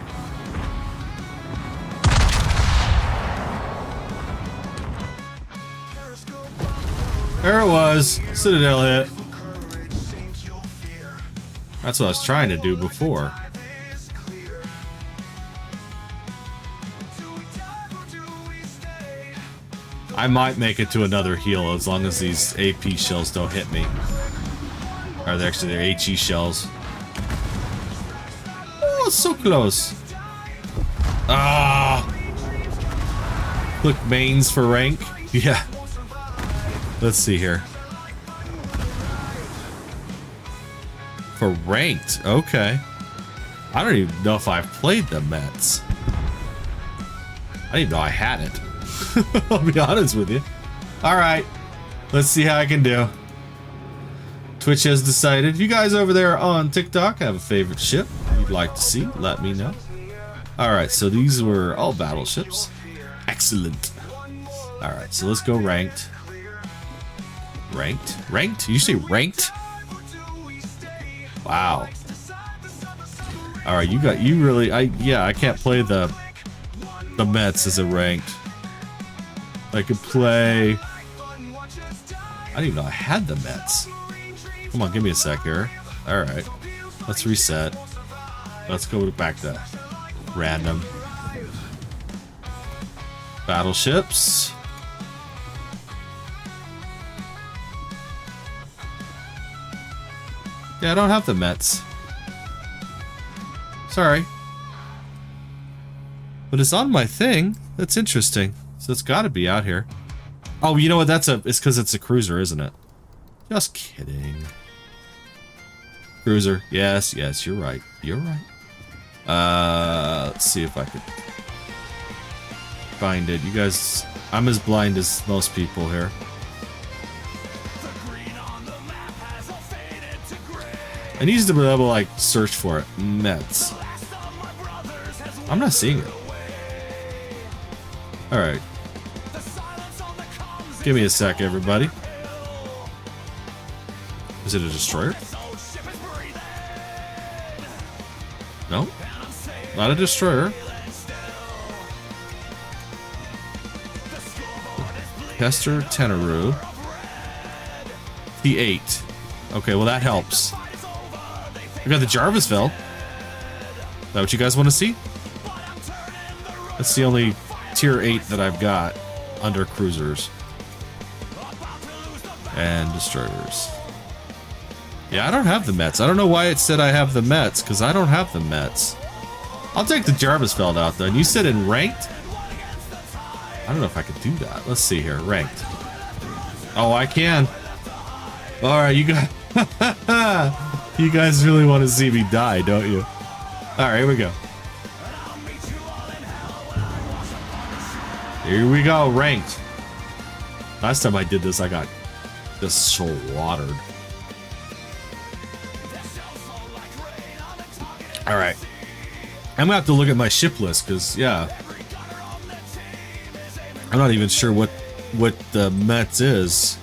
There it was. Citadel hit. That's what I was trying to do before. I might make it to another heal as long as these AP shells don't hit me. Or they're actually, they're HE shells. Oh, it's so close. Ah! Click mains for rank. Yeah. Let's see here. For ranked, okay. I don't even know if I've played the Mets. I didn't even know I had it. I'll be honest with you. Alright. Let's see how I can do. Twitch has decided. If you guys over there on TikTok have a favorite ship you'd like to see, let me know. Alright, so these were all battleships. Excellent. Alright, so let's go ranked. Ranked? Ranked? You say ranked? Wow. Alright, you really, I can't play the Mets as a ranked. I could play, I didn't even know I had the Mets. Come on, give me a sec here. Alright, let's reset. Let's go back to random. Battleships. Yeah, I don't have the Mets. Sorry. But it's on my thing. That's interesting. So it's got to be out here. Oh, you know what? It's because it's a cruiser, isn't it? Just kidding. Cruiser. Yes, yes, you're right. You're right. Let's see if I could find it. You guys, I'm as blind as most people here. I need to be able to, like, search for it. Mets. I'm not seeing it. Alright. Give me a sec, everybody. Is it a destroyer? No. Not a destroyer. Kester Tenaru. T8. Okay, well that helps. We got the Jaarsveld. Is that what you guys want to see? That's the only tier 8 that I've got under cruisers. And destroyers. Yeah, I don't have the Mets. I don't know why it said I have the Mets, because I don't have the Mets. I'll take the Jaarsveld out, though. And you said in ranked? I don't know if I could do that. Let's see here. Ranked. Oh, I can. Alright, you guys... you guys really want to see me die, don't you? Alright, here we go. Here we go, ranked. Last time I did this, I got just slaughtered. Alright. I'm gonna have to look at my ship list, because, yeah. I'm not even sure what the Mets is.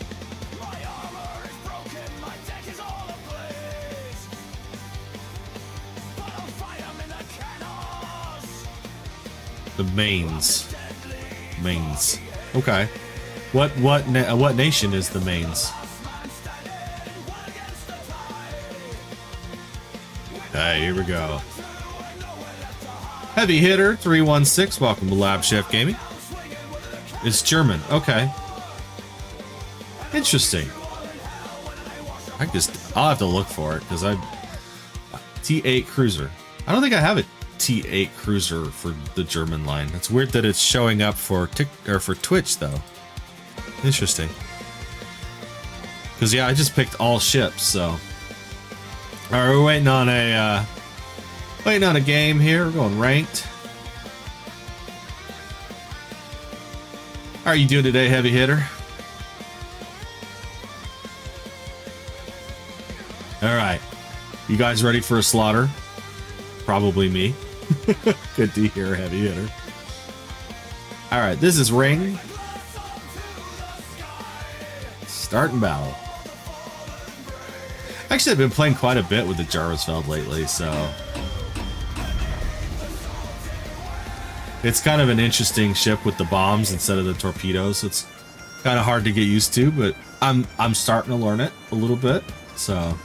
The mains. Mains. Okay. What nation is the mains? Okay, here we go. Heavy hitter 316. Welcome to LabChefGaming. It's German. Okay. Interesting. I'll have to look for it because T8 cruiser. I don't think I have a T8 cruiser for the German line. It's weird that it's showing up for Twitch though. Interesting. Because yeah, I just picked all ships. So, all right, we're waiting on a game here. We're going ranked. How are you doing today, heavy hitter? All right, you guys ready for a slaughter? Probably me. Good to hear, heavy hitter. All right, this is ring. Starting battle. Actually, I've been playing quite a bit with the Jaarsveld lately, so it's kind of an interesting ship with the bombs instead of the torpedoes. It's kind of hard to get used to, but I'm starting to learn it a little bit. So.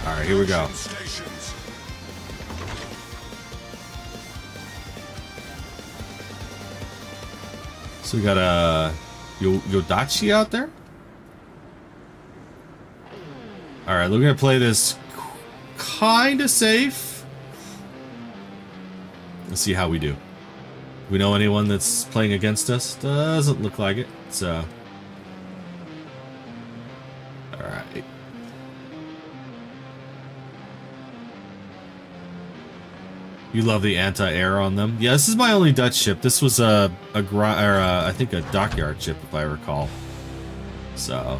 All right, here we go. So we got a Yodachi out there. All right, we're gonna play this kind of safe. Let's see how we do. We know anyone that's playing against us? Doesn't look like it. So, all right. You love the anti-air on them. Yeah, this is my only Dutch ship. This was I think a dockyard ship, if I recall. So,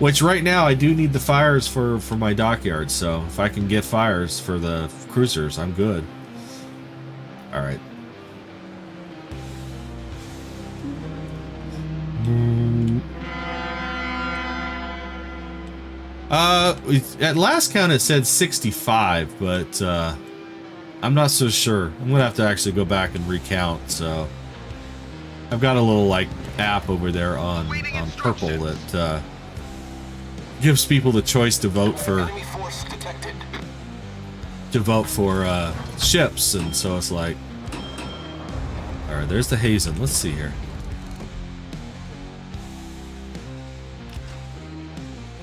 which right now I do need the fires for my dockyard. So if I can get fires for the cruisers, I'm good. All right. At last count it said 65, but I'm not so sure. I'm gonna have to actually go back and recount. So I've got a little like app over there on Purple that gives people the choice to vote for ships, and so it's like, all right, there's the Hazen. Let's see here.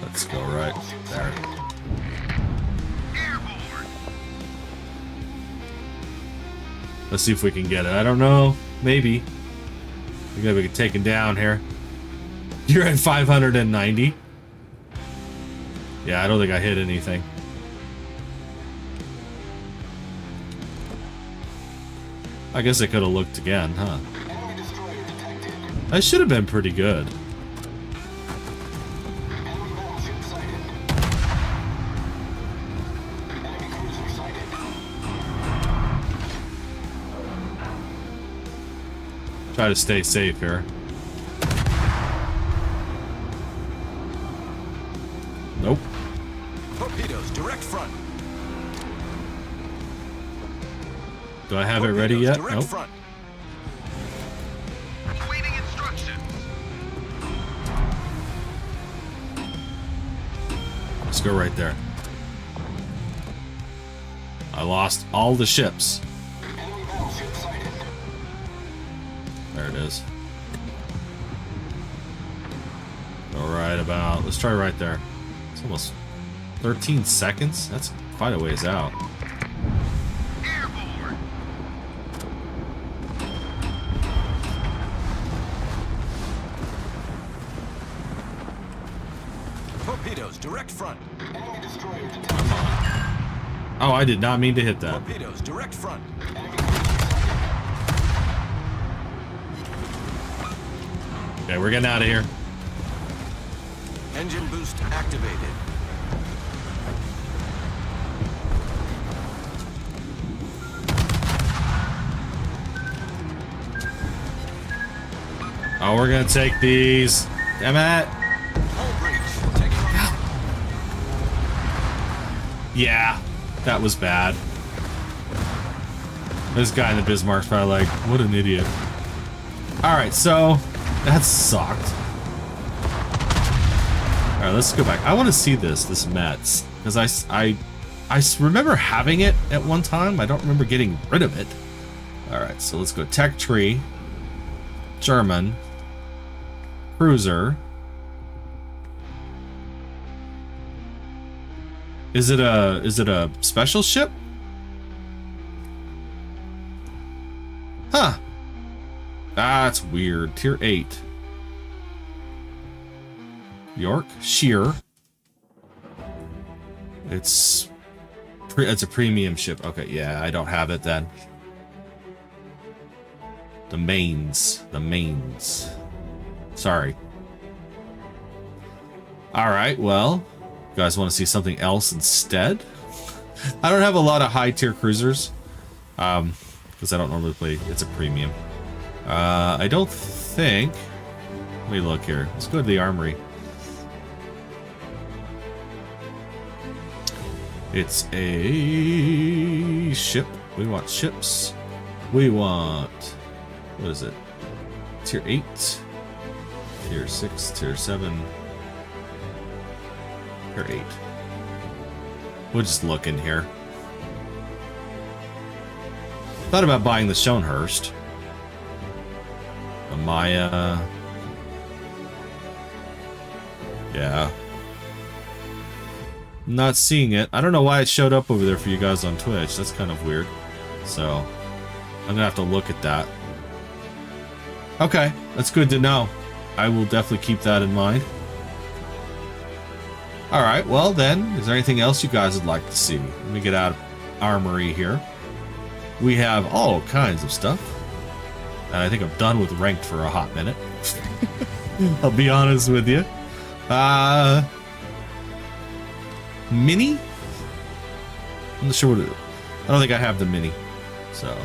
Let's go right there. Let's see if we can get it. I don't know. Maybe. We're gonna get taken down here. You're at 590. Yeah, I don't think I hit anything. I guess I could have looked again, huh? That should have been pretty good. Try to stay safe here. Nope. Torpedoes, direct front. Do I have it ready yet? Direct Nope. front. Awaiting instructions. Let's go right there. I lost all the ships. There it is. All right, about, let's try right there. It's almost 13 seconds. That's quite a ways out. Torpedoes, direct front. Oh, I did not mean to hit that. Torpedoes, direct front. Okay, we're getting out of here. Engine boost activated. Oh, we're gonna take these. Damn it. Hull breach. Taking off. Yeah, that was bad. This guy in the Bismarck's probably like, what an idiot. Alright, so that sucked. Alright, let's go back. I want to see this Mets. Because I remember having it at one time. I don't remember getting rid of it. Alright, so let's go Tech Tree. German. Cruiser. Is it a special ship? Huh. That's weird. Tier 8. York. Sheer. It's a premium ship. Okay, yeah, I don't have it then. The mains. Sorry. Alright, well, you guys want to see something else instead? I don't have a lot of high tier cruisers. Because I don't normally play, it's a premium. I don't think, let me look here. Let's go to the armory. It's a ship. We want ships. We want, what is it? Tier 8, Tier 6, Tier 7, Tier 8. We'll just look in here. Thought about buying the Schoenhurst. The Maya. Yeah. Not seeing it. I don't know why it showed up over there for you guys on Twitch. That's kind of weird. So, I'm gonna have to look at that. Okay, that's good to know. I will definitely keep that in mind. Alright, well then, is there anything else you guys would like to see? Let me get out of armory here. We have all kinds of stuff. And I think I'm done with ranked for a hot minute. I'll be honest with you. Mini? I'm not sure what it is. I don't think I have the mini. So.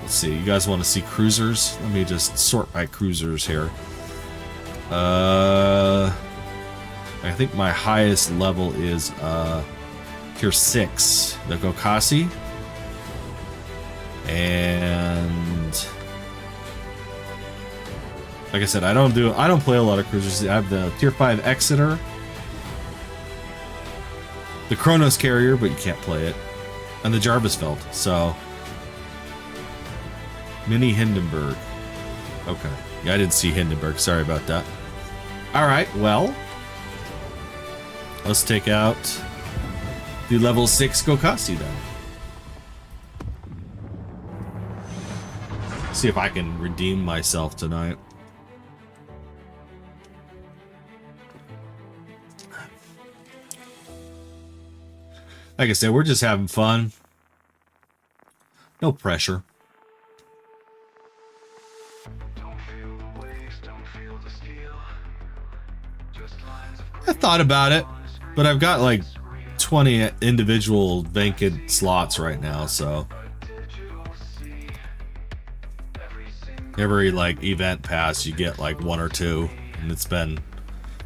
Let's see. You guys want to see cruisers? Let me just sort my cruisers here. I think my highest level is Tier 6, the Gokase. And like I said, I don't play a lot of cruisers. I have the Tier 5 Exeter, the Kronos carrier, but you can't play it, and the Jaarsveld. So Mini Hindenburg. Okay. Yeah, I didn't see Hindenburg. Sorry about that. Alright, well, let's take out the level 6 Gokase then. See if I can redeem myself tonight. Like I said, we're just having fun. No pressure. I thought about it, but I've got like 20 individual vacant slots right now, so every like event pass you get like 1 or 2, and it's been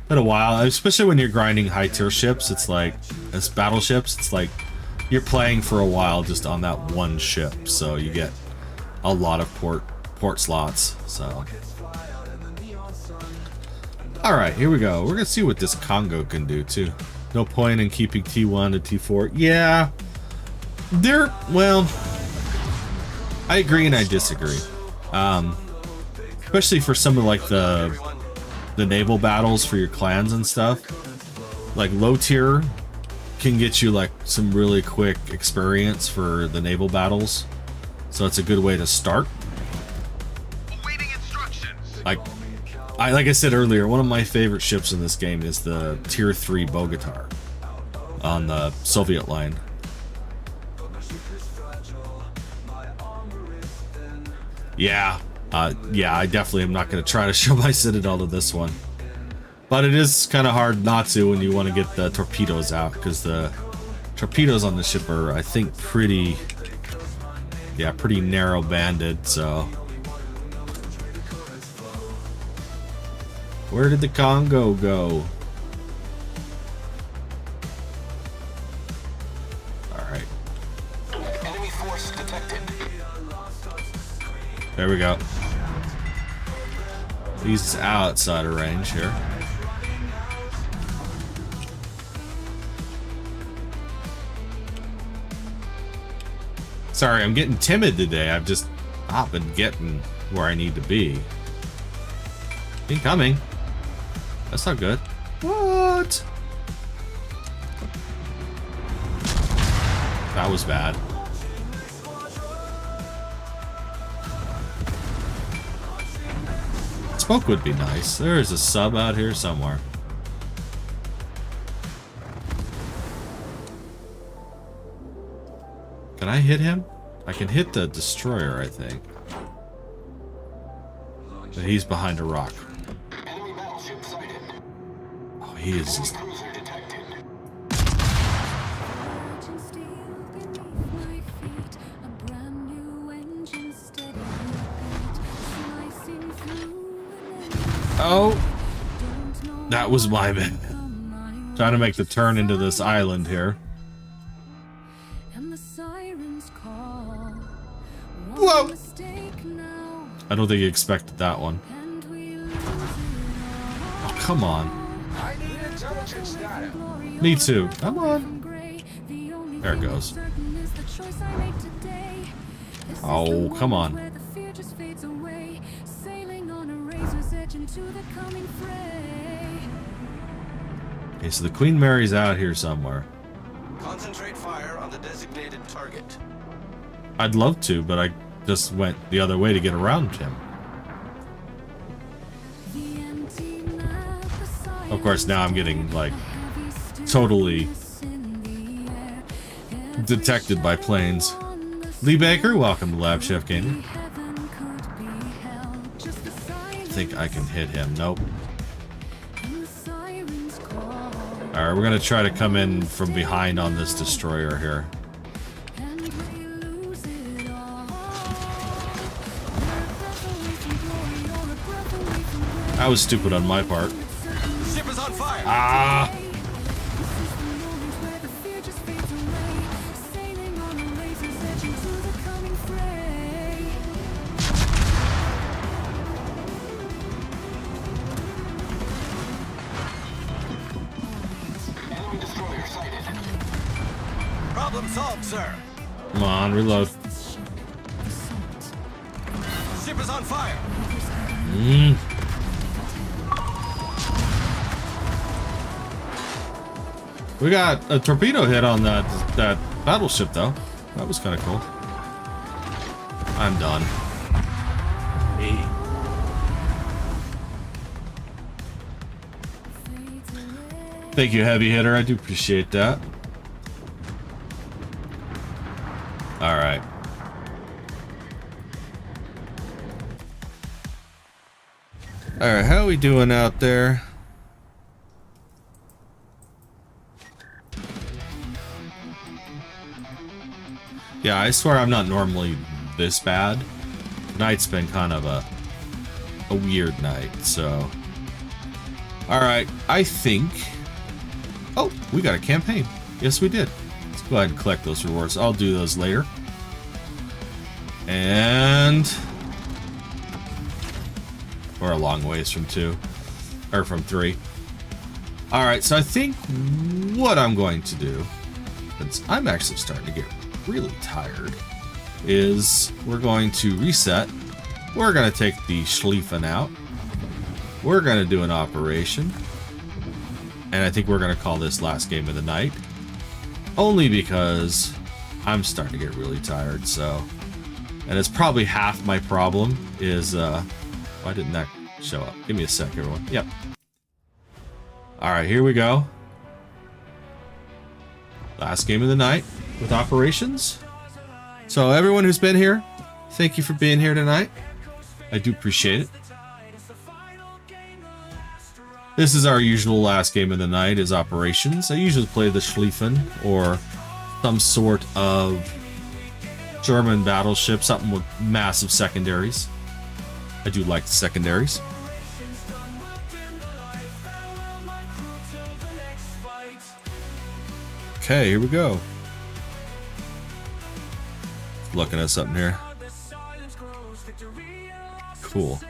a while, especially when you're grinding high tier ships. It's like, as battleships, it's like you're playing for a while just on that one ship, so you get a lot of port slots. So alright, here we go. We're gonna see what this Congo can do too. No point in keeping T1 to T4. Yeah, well, I agree and I disagree. Especially for some of like the naval battles for your clans and stuff. Like low tier can get you like some really quick experience for the naval battles, so it's a good way to start. Like I said earlier, one of my favorite ships in this game is the tier 3 Bogota on the Soviet line. Yeah, I definitely am not going to try to show my Citadel to this one. But it is kind of hard not to when you want to get the torpedoes out, because the torpedoes on the ship are, I think, pretty narrow banded, so. Where did the Congo go? Alright. Enemy force detected. There we go. He's outside of range here. Sorry, I'm getting timid today. I've just not been getting where I need to be. Incoming. That's not good. What? That was bad. Smoke would be nice. There is a sub out here somewhere. Can I hit him? I can hit the destroyer, I think. But he's behind a rock. Enemy battleship sighted. Oh, he is just... Cruiser detected. Oh! That was my bad. Trying to make the turn into this island here. Whoa! I don't think he expected that one. Oh, come on. Me too. Come on. There it goes. Oh, come on. Okay, so the Queen Mary's out here somewhere. Concentrate fire on the designated target. I'd love to, but I just went the other way to get around him. Of course, now I'm getting, like, totally detected by planes. Lee Baker, welcome to LabChefGaming. I think I can hit him. Nope. Alright, we're gonna try to come in from behind on this destroyer here. That was stupid on my part. Ship is on fire. Ah! Enemy destroyer sighted. Problem solved, sir. Come on, reload. Ship is on fire. We got a torpedo hit on that battleship, though. That was kind of cool. I'm done. Hey. Thank you, Heavy Hitter. I do appreciate that. All right. All right, how are we doing out there? Yeah, I swear I'm not normally this bad. Tonight's been kind of a weird night, so. Alright, I think... Oh, we got a campaign. Yes, we did. Let's go ahead and collect those rewards. I'll do those later. And... We're a long ways from 2. Or from 3. All right, so I think what I'm going to do, since I'm actually starting to get really tired, is we're going to reset. We're going to take the Schlieffen out. We're going to do an operation. And I think we're going to call this last game of the night. Only because I'm starting to get really tired, so... And it's probably half my problem is... why didn't that show up? Give me a sec, everyone. Yep. Alright, here we go. Last game of the night with operations. So everyone who's been here, thank you for being here tonight. I do appreciate it. This is our usual last game of the night, is operations. I usually play the Schlieffen or some sort of German battleship, something with massive secondaries. I do like the secondaries. Okay, here we go. Looking at something here. Cool.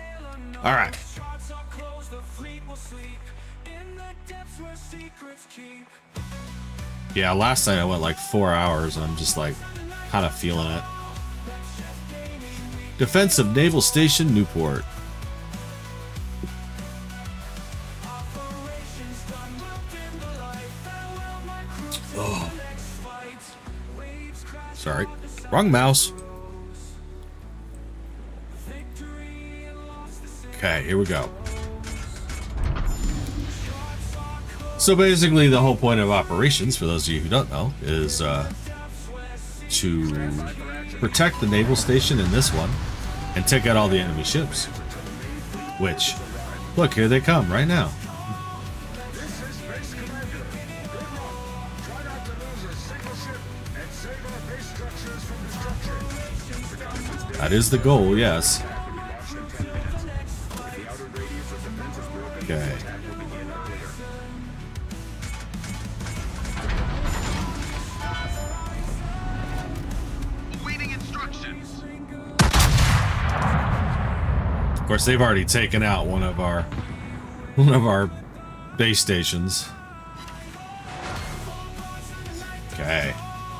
All right. Yeah, last night I went like 4 hours and I'm just like kind of feeling it. Defensive Naval Station, Newport. Oh. Sorry. Wrong mouse. Okay, here we go. So basically the whole point of operations, for those of you who don't know, is to protect the naval station in this one and take out all the enemy ships. Which, look, here they come right now. This is Base Commander. Try not to lose a single ship and save our base structures from destruction. That is the goal, yes. Okay. Of course, they've already taken out one of our base stations. Okay,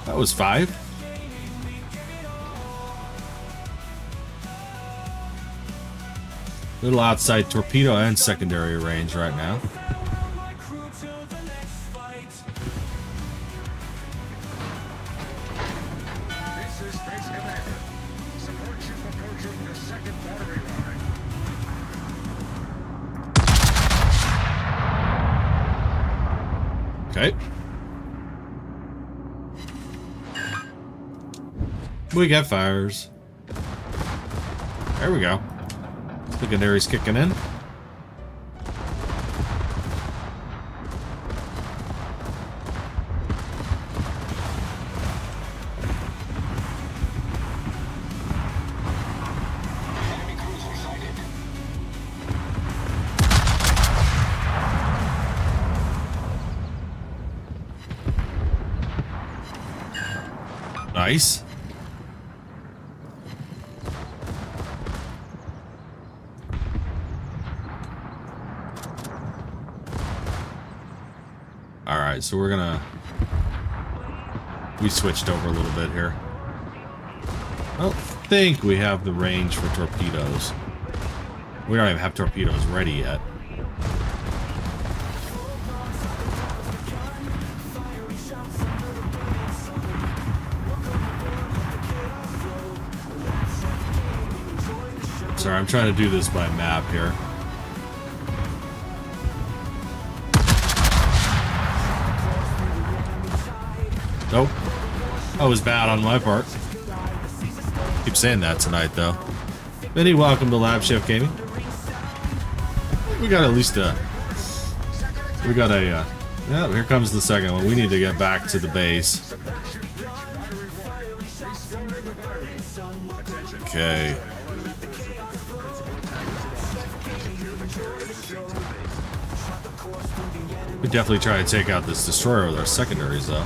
that was 5. Little outside torpedo and secondary range right now. This is Base Commander. Support ship approaching the second battery line. Okay. We got fires. There we go. Secondary's kicking in. Nice. Alright, so we switched over a little bit here. I don't think we have the range for torpedoes. We don't even have torpedoes ready yet. Sorry, I'm trying to do this by map here. Nope. That was bad on my part. Keep saying that tonight, though. Benny, welcome to LabChefGaming. We got at least a... yeah, here comes the second one. We need to get back to the base. Okay. We definitely try to take out this destroyer with our secondaries, though.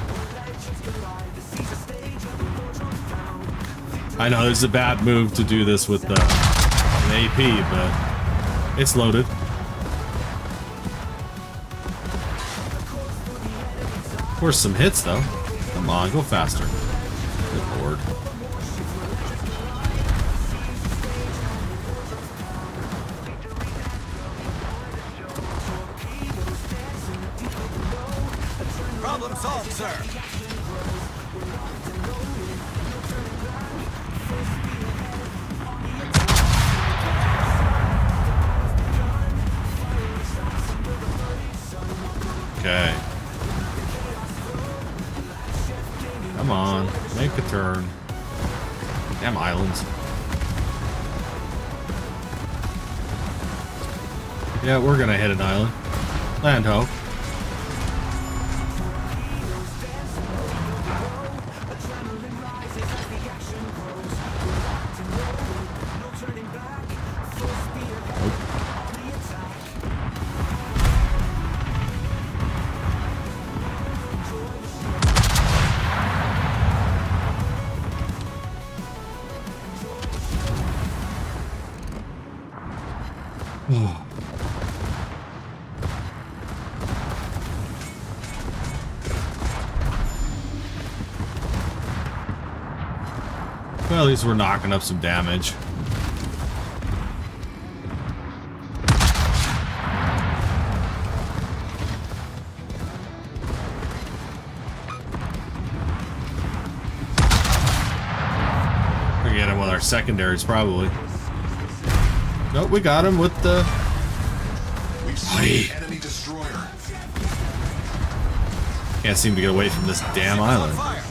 I know it's a bad move to do this with an AP, but it's loaded. course, some hits though. Come on, go faster. Good lord. Problem solved, sir. Okay. Come on, make a turn. Damn islands. Yeah, we're gonna hit an island. Land ho. Well, at least we're knocking up some damage. We're gonna get him with our secondaries, probably. Nope, we got him with the... We've seen an enemy destroyer. Can't seem to get away from this damn island. Fire.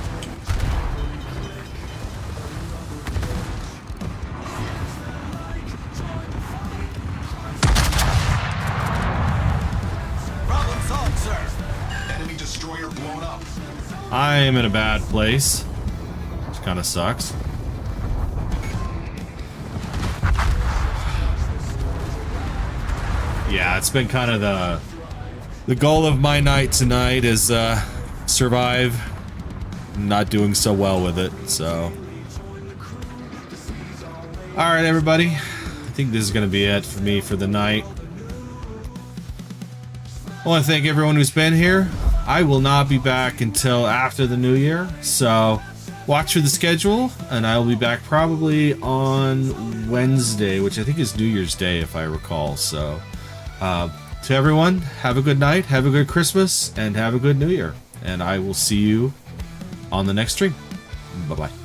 Problem solved, sir. Enemy destroyer blown up. I am in a bad place, which kind of sucks. Yeah, it's been kind of the goal of my night tonight is survive. I'm not doing so well with it, so. All right, everybody. I think this is gonna be it for me for the night. I want to thank everyone who's been here. I will not be back until after the new year, so watch for the schedule, and I will be back probably on Wednesday, which I think is New Year's Day, if I recall. So, to everyone, have a good night, have a good Christmas, and have a good New Year. And I will see you on the next stream. Bye-bye.